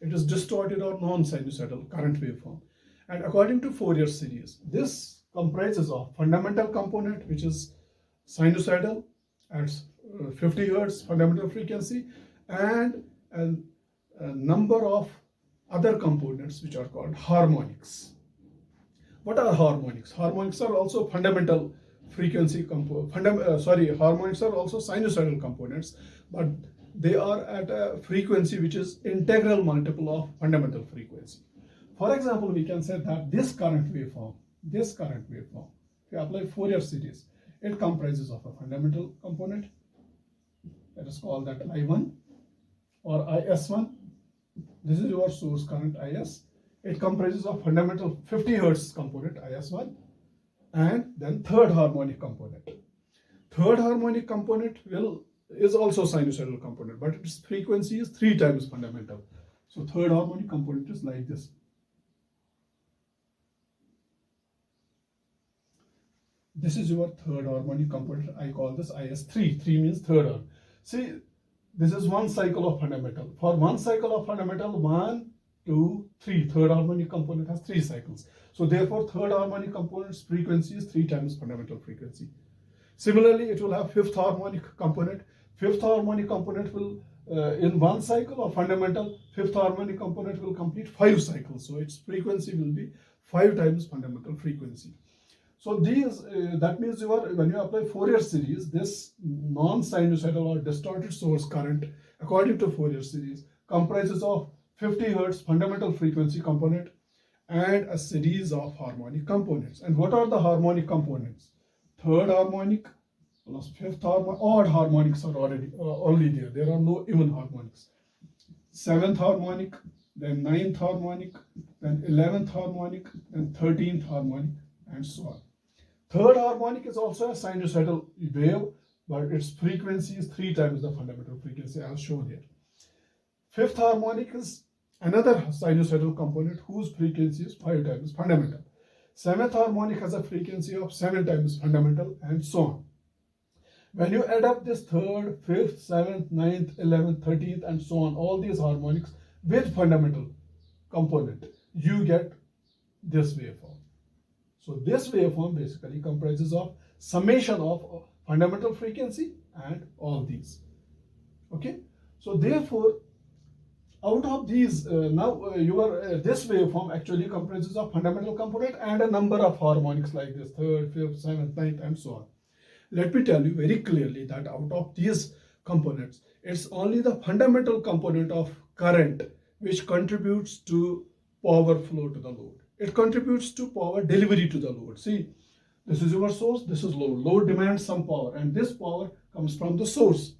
It is distorted or non-sinusoidal current waveform. And according to Fourier series, this comprises of fundamental component, which is sinusoidal at 50 Hertz fundamental frequency, and a number of other components which are called harmonics. What are harmonics? Harmonics are also fundamental frequency harmonics are also sinusoidal components, but they are at a frequency which is integral multiple of fundamental frequency. For example, we can say that this current waveform, if you apply Fourier series, it comprises of a fundamental component, let us call that I1 or IS1. This is your source current IS. It comprises of fundamental 50 Hertz component IS1, and then third harmonic component. Third harmonic component is also sinusoidal component, but its frequency is 3 times fundamental. So third harmonic component is like this. This is your third harmonic component. I call this IS3. 3 means third harmonic. See, this is one cycle of fundamental. For one cycle of fundamental, 1, 2, 3, third harmonic component has 3 cycles. So therefore, third harmonic component's frequency is 3 times fundamental frequency. Similarly, it will have fifth harmonic component. Fifth harmonic component will, in one cycle of fundamental, fifth harmonic component will complete 5 cycles. So its frequency will be 5 times fundamental frequency. So these, that means when you apply Fourier series, this non-sinusoidal or distorted source current, according to Fourier series, comprises of 50 Hertz fundamental frequency component and a series of harmonic components. And what are the harmonic components? Third harmonic plus fifth harmonic. Odd harmonics are only there. There are no even harmonics. Seventh harmonic, then ninth harmonic, then 11th harmonic, then 13th harmonic, and so on. Third harmonic is also a sinusoidal wave, but its frequency is 3 times the fundamental frequency as shown here. Fifth harmonic is another sinusoidal component whose frequency is 5 times fundamental. Seventh harmonic has a frequency of 7 times fundamental, and so on. When you add up this third, fifth, seventh, ninth, 11th, 13th, and so on, all these harmonics with fundamental component, you get this waveform. So this waveform basically comprises of summation of fundamental frequency and all these. Okay, so therefore, out of these, this waveform actually comprises of fundamental component and a number of harmonics like this, third, fifth, seventh, ninth, and so on. Let me tell you very clearly that out of these components, it's only the fundamental component of current which contributes to power flow to the load. It contributes to power delivery to the load. See, this is your source, this is load. Load demands some power, and this power comes from the source.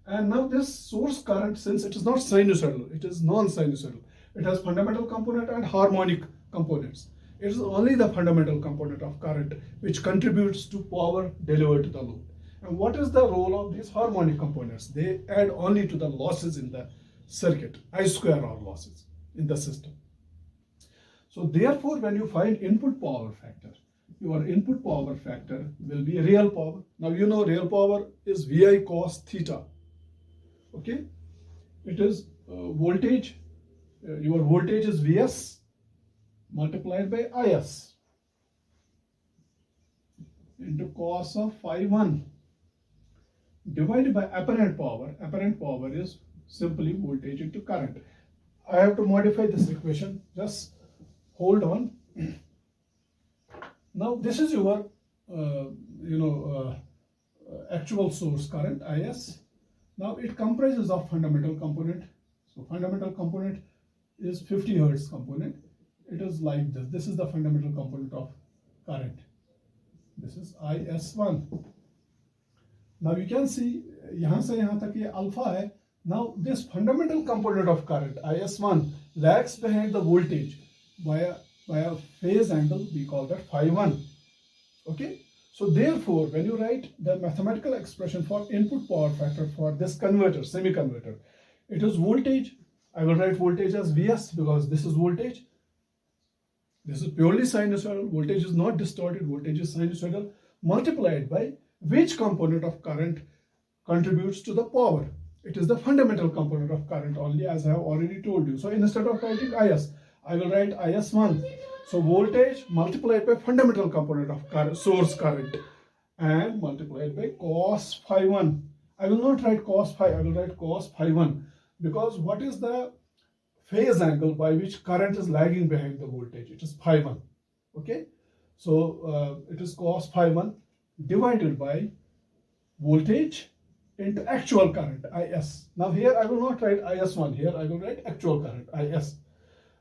And now this source current, since it is not sinusoidal, it is non-sinusoidal. It has fundamental component and harmonic components. It is only the fundamental component of current which contributes to power delivered to the load. And what is the role of these harmonic components? They add only to the losses in the circuit, I square R losses in the system. So therefore, when you find input power factor, your input power factor will be real power. Now you know real power is VI cos theta. Okay, it is voltage. Your voltage is Vs multiplied by Is into cos of phi 1 divided by apparent power. Apparent power is simply voltage into current. I have to modify this equation. Just hold on. Now this is your actual source current Is. Now it comprises of fundamental component. So fundamental component is 50 hertz component. It is like this. This is the fundamental component of current. This is IS1. Now you can see यहाँ से यहाँ तक ये alpha है. Now this fundamental component of current IS1 lags behind the voltage by a phase angle. We call that phi1. Okay. So therefore, when you write the mathematical expression for input power factor for this converter, semi-converter, it is voltage. I will write voltage as Vs because this is voltage. This is purely sinusoidal. Voltage is not distorted. Voltage is sinusoidal, multiplied by which component of current contributes to the power. It is the fundamental component of current only, as I have already told you. So instead of writing Is, I will write Is1. So voltage multiplied by fundamental component of current, source current, and multiplied by cos phi1. I will not write cos phi, I will write cos phi1, because what is the phase angle by which current is lagging behind the voltage? It is phi1. Okay, so it is cos phi1 divided by voltage into actual current, Is. Now here I will not write Is1, here I will write actual current, Is.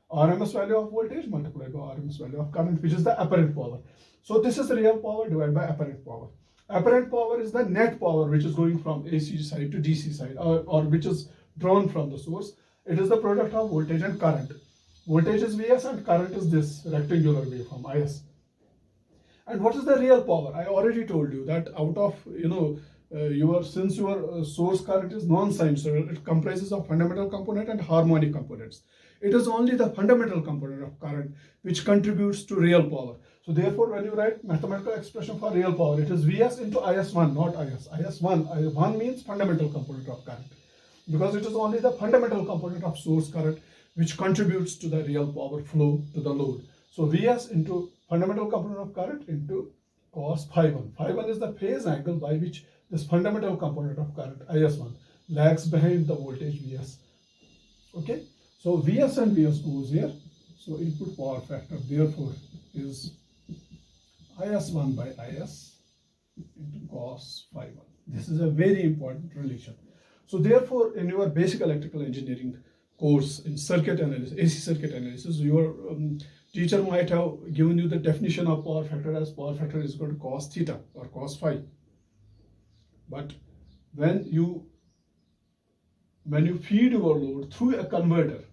RMS value of voltage multiplied by RMS value of current, which is the apparent power. So this is the real power divided by apparent power. Apparent power is the net power which is going from AC side to DC side, or which is drawn from the source. It is the product of voltage and current. Voltage is Vs and current is this rectangular waveform, Is. And what is the real power? I already told you that out of, since your source current is non-sinusoidal, it comprises of fundamental component and harmonic components. It is only the fundamental component of current which contributes to real power. So therefore, when you write mathematical expression for real power, it is Vs into Is1, not Is. Is1 means fundamental component of current, because it is only the fundamental component of source current which contributes to the real power flow to the load. So Vs into fundamental component of current into cos phi1. Phi1 is the phase angle by which this fundamental component of current, Is1, lags behind the voltage Vs. Okay, so Vs and Vs goes here. So input power factor therefore is Is1 by Is into cos phi1. This is a very important relation. So therefore, in your basic electrical engineering course in circuit analysis, AC circuit analysis, your teacher might have given you the definition of power factor as power factor is equal to cos theta or cos phi. But when you feed your load through a converter,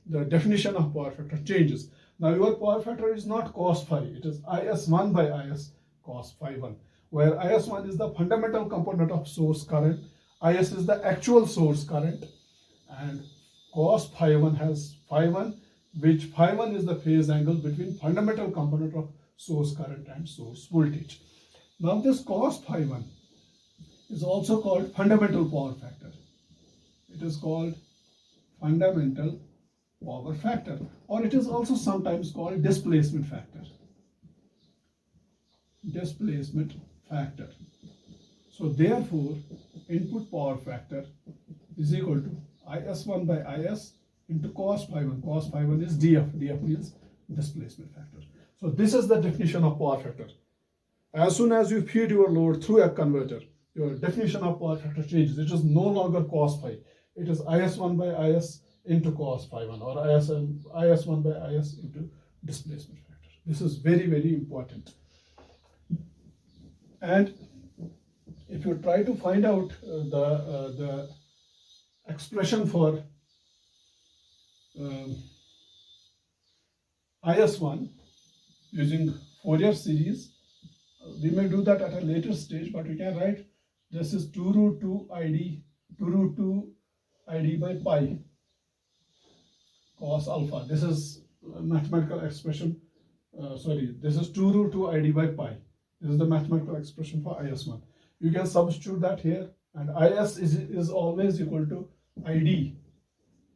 the definition of power factor changes. Now your power factor is not cos phi, it is Is1 by Is cos phi1, where Is1 is the fundamental component of source current, Is is the actual source current, and cos phi1 has phi1, which phi1 is the phase angle between fundamental component of source current and source voltage. Now this cos phi1 is also called fundamental power factor. It is called fundamental power factor, or it is also sometimes called displacement factor. Displacement factor. So therefore, input power factor is equal to Is1 by Is into cos phi1. Cos phi1 is dF. dF means displacement factor. So this is the definition of power factor. As soon as you feed your load through a converter, your definition of power factor changes. It is no longer cos phi. It is Is1 by Is into cos phi1, or Is1 by Is into displacement factor. This is very, very important. And if you try to find out the expression for Is1 using Fourier series, we may do that at a later stage, but we can write this is 2 root 2 id by pi cos alpha. This is a mathematical expression. This is 2 root 2 id by pi. This is the mathematical expression for Is1. You can substitute that here, and Is is always equal to id,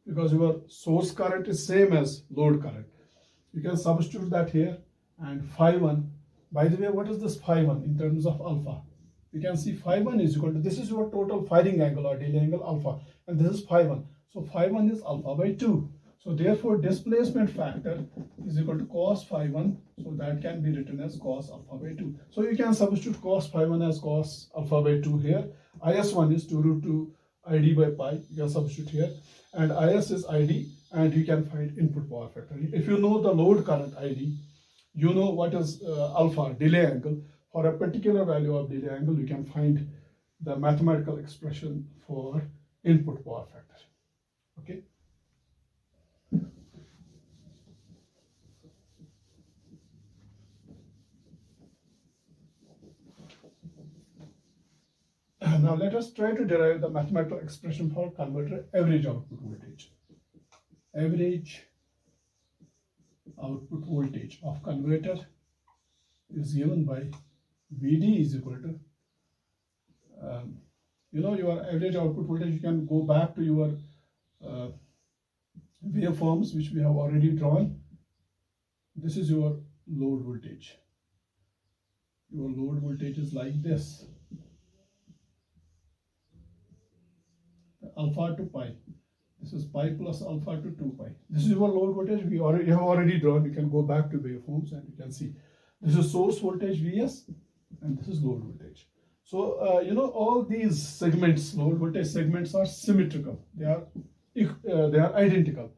because your source current is same as load current. You can substitute that here, and phi1. By the way, what is this phi1 in terms of alpha? You can see phi1 is equal to, this is your total firing angle or delay angle alpha, and this is phi1. So phi1 is alpha by 2. So therefore, displacement factor is equal to cos phi1. So that can be written as cos alpha by 2. So you can substitute cos phi1 as cos alpha by 2 here. Is1 is 2 root 2 ID by pi, you can substitute here, and IS is ID, and you can find input power factor. If you know the load current ID, you know what is alpha, delay angle. For a particular value of delay angle, you can find the mathematical expression for input power factor. Okay. Now let us try to derive the mathematical expression for converter average output voltage. Average output voltage of converter is given by Vd is equal to, your average output voltage. You can go back to your waveforms which we have already drawn. This is your load voltage. Your load voltage is like this. Alpha to pi. This is pi plus alpha to 2 pi. This is your load voltage. We have already drawn. You can go back to waveforms and you can see. This is source voltage Vs and this is load voltage. So, all these segments, load voltage segments, are symmetrical. They are identical.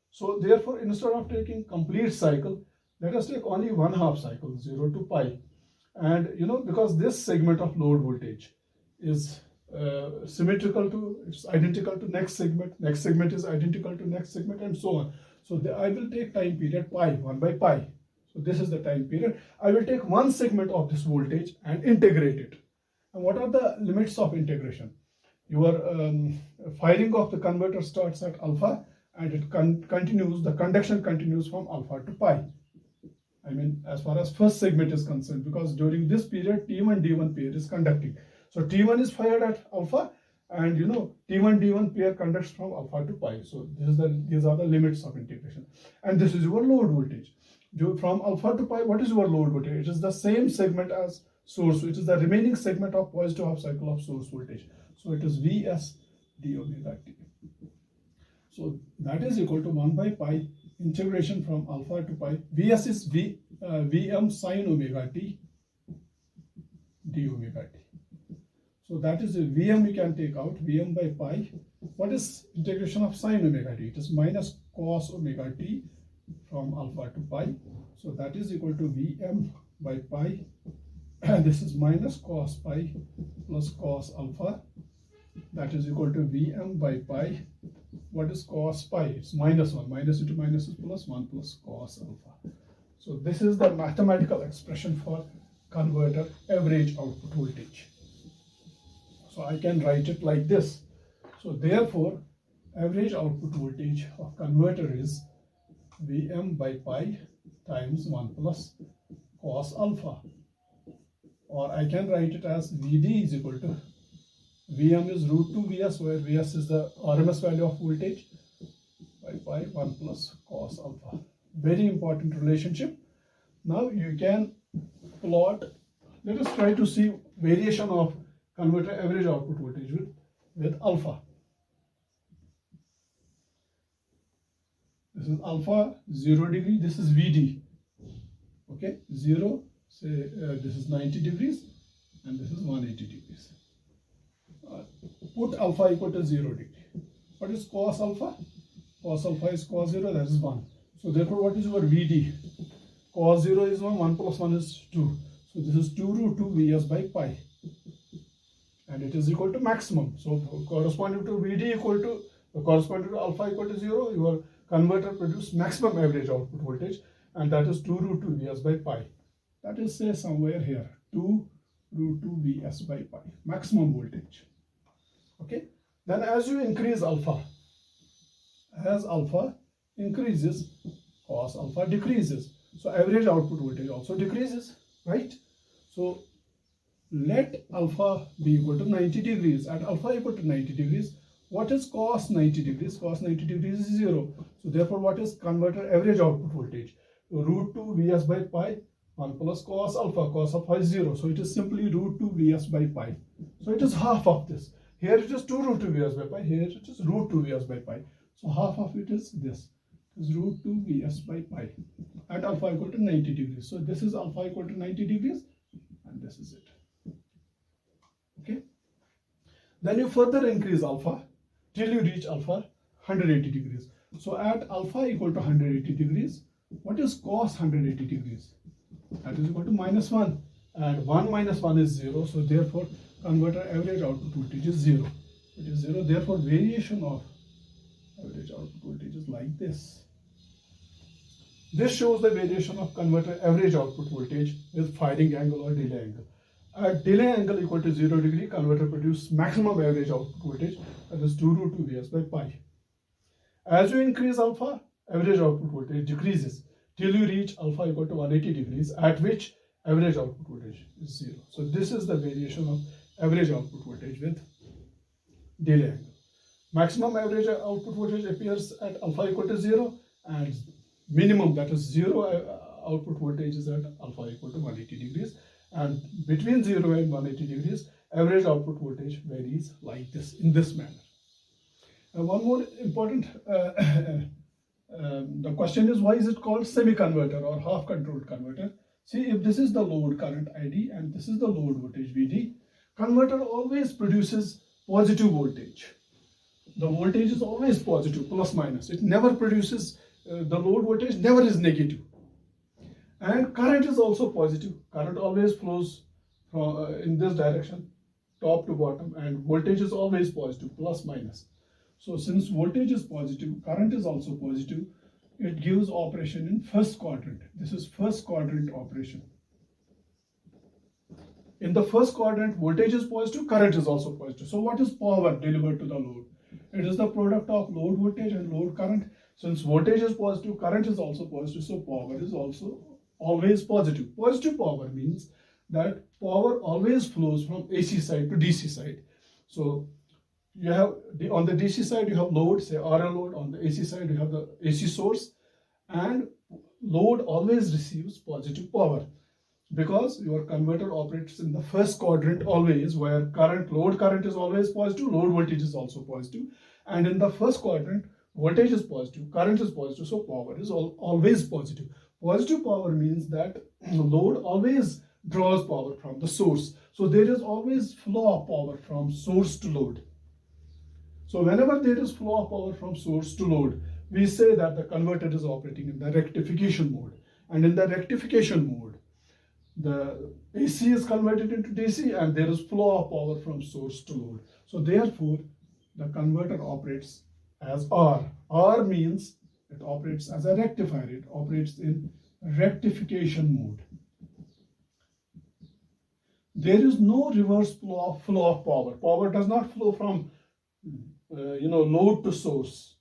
So, therefore, instead of taking complete cycle, let us take only 1/2 cycle, 0 to pi. And, because this segment of load voltage is symmetrical to, it's identical to next segment is identical to next segment, and so on. So I will take time period pi, 1 by pi. So this is the time period. I will take one segment of this voltage and integrate it. And what are the limits of integration? Your firing of the converter starts at alpha and it continues, the conduction continues from alpha to pi. I mean, as far as first segment is concerned, because during this period T1 D1 pair is conducting. So T1 is fired at alpha, and T1 D1 pair conducts from alpha to pi. So these are the limits of integration. And this is your load voltage. From alpha to pi, what is your load voltage? It is the same segment as source, which is the remaining segment of positive half cycle of source voltage. So it is Vs d omega t. So that is equal to 1 by pi integration from alpha to pi. Vs is Vm sine omega t d omega t. So that is a Vm we can take out, Vm by pi. What is integration of sine omega t? It is minus cos omega t from alpha to pi. So that is equal to Vm by pi. And this is minus cos pi plus cos alpha. That is equal to Vm by pi. What is cos pi? It's minus 1. Minus into minus is plus 1 plus cos alpha. So this is the mathematical expression for converter average output voltage. So I can write it like this. So therefore, average output voltage of converter is Vm by pi times 1 plus cos alpha. Or I can write it as Vd is equal to, Vm is root 2 Vs, where Vs is the RMS value of voltage, by pi 1 plus cos alpha. Very important relationship. Now you can plot, let us try to see variation of converter average output voltage with alpha. This is alpha 0 degree, this is Vd. Okay, 0, say this is 90 degrees and this is 180 degrees. Put alpha equal to 0 degree. What is cos alpha? Cos alpha is cos 0, that is 1. So therefore, what is your Vd? Cos 0 is 1, 1 plus 1 is 2. So this is 2 root 2 Vs by pi. And it is equal to maximum. So corresponding to Vd equal to, corresponding to alpha equal to 0, your converter produces maximum average output voltage, and that is 2 root 2 Vs by pi. That is, say, somewhere here, 2 root 2 Vs by pi, maximum voltage. Okay. Then as you increase alpha, as alpha increases, cos alpha decreases. So average output voltage also decreases, right? So let alpha be equal to 90 degrees. At alpha equal to 90 degrees, what is cos 90 degrees? Cos 90 degrees is 0. So therefore, what is converter average output voltage? Root 2 Vs by pi, 1 plus cos alpha. Cos alpha is 0. So it is simply root 2 Vs by pi. So it is half of this. Here it is 2 root 2 Vs by pi. Here it is root 2 Vs by pi. So half of it is this. It is root 2 Vs by pi. At alpha equal to 90 degrees. So this is alpha equal to 90 degrees. And this is it. Okay. Then you further increase alpha till you reach alpha 180 degrees. So at alpha equal to 180 degrees, what is cos 180 degrees? That is equal to -1, and 1 minus 1 is 0. So therefore converter average output voltage is 0. It is 0. Therefore variation of average output voltage is like this. This shows the variation of converter average output voltage with firing angle or delay angle. At delay angle equal to 0 degree, converter produces maximum average output voltage, that is 2 root 2 Vs by pi. As you increase alpha, average output voltage decreases till you reach alpha equal to 180 degrees, at which average output voltage is 0. So this is the variation of average output voltage with delay angle. Maximum average output voltage appears at alpha equal to 0, and minimum, that is 0 output voltage, is at alpha equal to 180 degrees. And between 0 and 180 degrees, average output voltage varies like this, in this manner. And one more important the question is, why is it called semi-converter or half-controlled converter? See, if this is the load current ID and this is the load voltage VD, converter always produces positive voltage. The voltage is always positive, plus minus. It never produces, the load voltage never is negative. And current is also positive. Current always flows from, in this direction, top to bottom, and voltage is always positive, plus minus. So since voltage is positive, current is also positive, it gives operation in first quadrant. This is first quadrant operation. In the first quadrant, voltage is positive, current is also positive. So what is power delivered to the load? It is the product of load voltage and load current. Since voltage is positive, current is also positive, so power is also always positive. Positive power means that power always flows from AC side to DC side. So you have, on the DC side you have load, say RL load. On the AC side you have the AC source, and load always receives positive power because your converter operates in the first quadrant always, where load current is always positive, load voltage is also positive, and in the first quadrant voltage is positive, current is positive, so power is always positive. Positive power means that load always draws power from the source, so there is always flow of power from source to load. So whenever there is flow of power from source to load, we say that the converter is operating in the rectification mode. And in the rectification mode, the AC is converted into DC and there is flow of power from source to load. So therefore, the converter operates as R. R means it operates as a rectifier. It operates in rectification mode. There is no reverse flow of power. Power does not flow from load to source.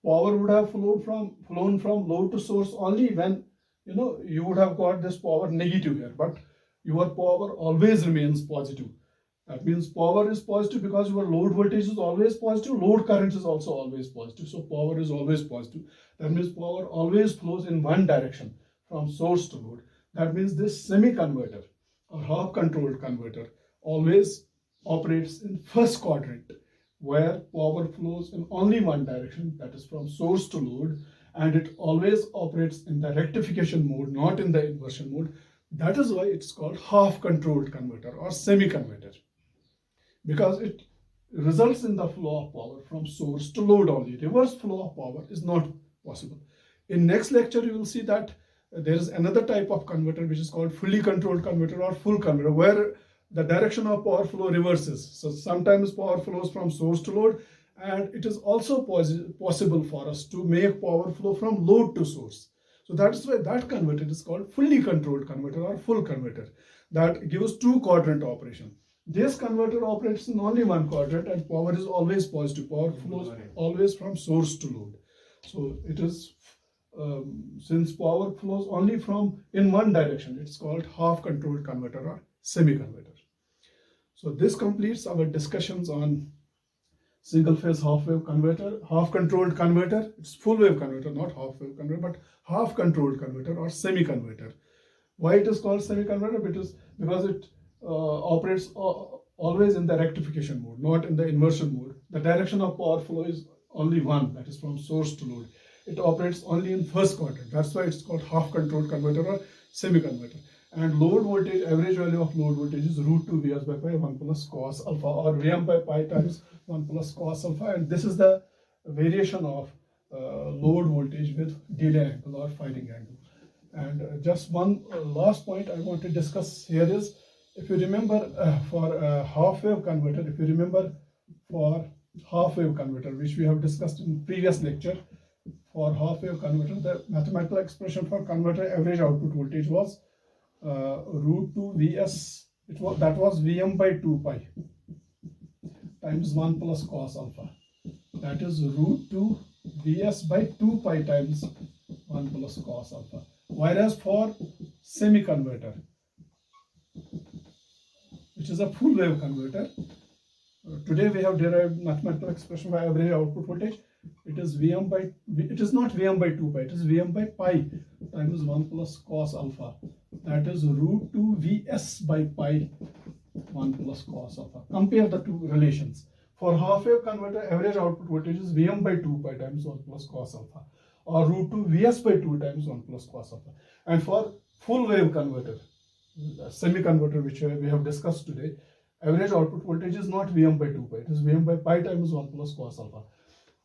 Power would have flown from load to source only when you would have got this power negative here, but your power always remains positive. That means power is positive because your load voltage is always positive, load current is also always positive, so power is always positive. That means power always flows in one direction, from source to load. That means this semi-converter or half-controlled converter always operates in first quadrant, where power flows in only one direction, that is from source to load, and it always operates in the rectification mode, not in the inversion mode. That is why it's called half-controlled converter or semi-converter, because it results in the flow of power from source to load only. Reverse flow of power is not possible. In next lecture, you will see that there is another type of converter which is called fully controlled converter or full converter, where the direction of power flow reverses. So sometimes power flows from source to load, and it is also possible for us to make power flow from load to source. So that's why that converter is called fully controlled converter or full converter. That gives two quadrant operation. This converter operates in only one quadrant and power is always positive. Power flows always from source to load. So it is, since power flows only from in one direction, it's called half controlled converter or semi-converter. So this completes our discussions on single phase half wave converter, half controlled converter. It's full wave converter, not half wave converter, but half controlled converter or semi-converter. Why it is called semi-converter? Because it operates always in the rectification mode, not in the inversion mode. The direction of power flow is only one, that is from source to load. It operates only in first quadrant. That's why it's called half controlled converter or semi-converter. And load voltage, average value of load voltage is root 2 Vs by pi 1 plus cos alpha, or Vm by pi times 1 plus cos alpha. And this is the variation of load voltage with delay angle or firing angle. And just one last point I want to discuss here is, if you remember for half wave converter, which we have discussed in previous lecture, for half wave converter, the mathematical expression for converter average output voltage was root 2 Vs, that was Vm by 2 pi times 1 plus cos alpha. That is root 2 Vs by 2 pi times 1 plus cos alpha. Whereas for semi-converter, which is a full wave converter, today we have derived mathematical expression for average output voltage. It is not Vm by 2 pi, it is Vm by pi times 1 plus cos alpha. That is root 2 Vs by pi 1 plus cos alpha. Compare the two relations. For half wave converter, average output voltage is Vm by 2 pi times 1 plus cos alpha, or root 2 Vs by 2 times 1 plus cos alpha. And for full wave converter, semi-converter, which we have discussed today, average output voltage is not Vm by 2 pi, it is Vm by pi times 1 plus cos alpha.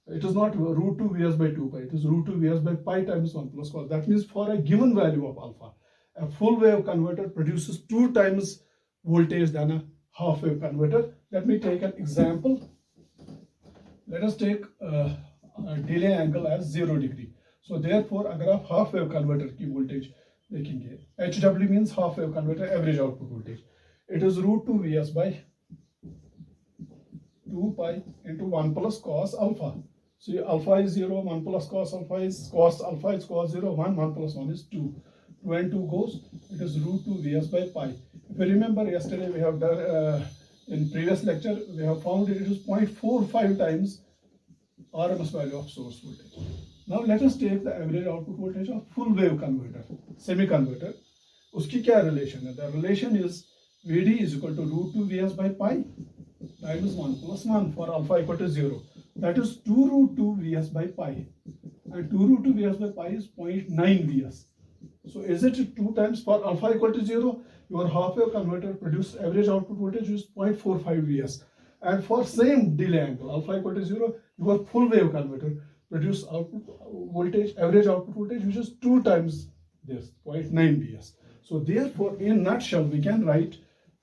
It is not root 2 Vs by 2 pi, it is root 2 Vs by pi times 1 plus cos. That means for a given value of alpha, a full wave converter produces 2 times voltage than a half wave converter. Let me take an example. Let us take a delay angle as 0 degree. So therefore, अगर आप half wave converter की voltage देखेंगे, HW means half wave converter average output voltage. It is root 2 Vs by 2 pi into 1 plus cos alpha. So alpha is 0, 1 plus cos alpha is cos 0, 1 plus 1 is 2. 2 and 2 goes, it is root 2 Vs by pi. If you remember, yesterday we have done, in previous lecture, we have found it is 0.45 times RMS value of source voltage. Now let us take the average output voltage of full wave converter, semi-converter. Uski kya relation hai? The relation is Vd is equal to root 2 Vs by pi times 1 plus 1 for alpha equal to 0. That is 2 root 2 Vs by pi. And 2 root 2 Vs by pi is 0.9 Vs. So is it 2 times for alpha equal to 0? Your half wave converter produces average output voltage is 0.45 Vs. And for same delay angle, alpha equal to 0, your full wave converter produce output voltage, average output voltage, which is 2 times this, 0.9 Vs. So therefore, in nutshell, we can write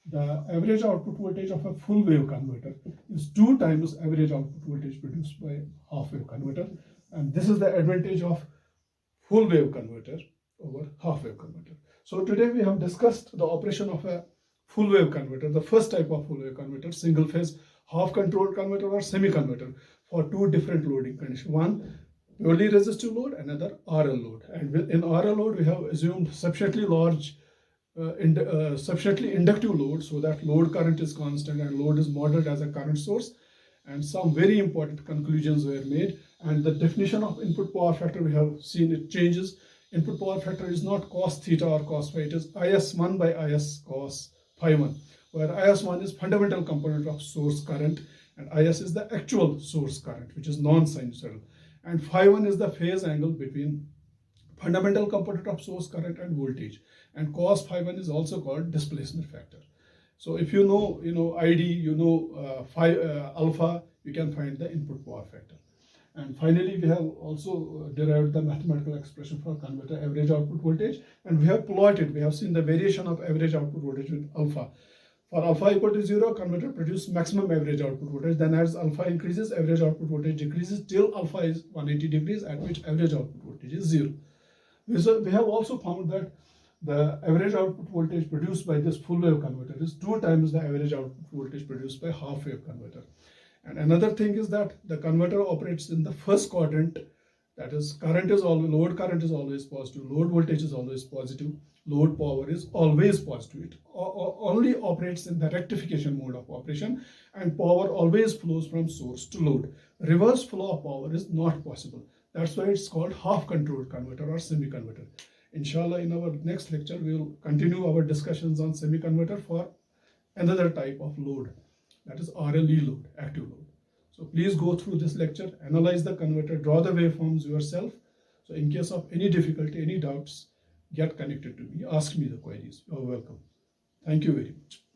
the average output voltage of a full wave converter is 2 times average output voltage produced by half wave converter. And this is the advantage of full wave converter over half wave converter. So today we have discussed the operation of a full wave converter, the first type of full wave converter, single phase half controlled converter or semi converter, for 2 different loading conditions. One, purely resistive load, another RL load. And in RL load, we have assumed sufficiently large, sufficiently inductive load, so that load current is constant and load is modeled as a current source. And some very important conclusions were made. And the definition of input power factor, we have seen it changes. Input power factor is not cos theta or cos phi, it is IS1 by IS cos phi 1, where IS1 is fundamental component of source current and IS is the actual source current, which is non-sinusoidal. And phi 1 is the phase angle between fundamental component of source current and voltage. And cos phi 1 is also called displacement factor. So if you know ID, you know alpha, you can find the input power factor. And finally, we have also derived the mathematical expression for converter average output voltage, and we have plotted, we have seen the variation of average output voltage with alpha. For alpha equal to 0, converter produces maximum average output voltage. Then as alpha increases, average output voltage decreases till alpha is 180 degrees, at which average output voltage is 0. We have also found that the average output voltage produced by this full wave converter is 2 times the average output voltage produced by half wave converter. And another thing is that the converter operates in the first quadrant, that is load current is always positive, load voltage is always positive, load power is always positive. It only operates in the rectification mode of operation, and power always flows from source to load. Reverse flow of power is not possible. That's why it's called half controlled converter or semi-converter. Inshallah, in our next lecture, we will continue our discussions on semi-converter for another type of load, that is RLE load, active load. So please go through this lecture, analyze the converter, draw the waveforms yourself. So in case of any difficulty, any doubts, get connected to me, ask me the queries. You're welcome. Thank you very much.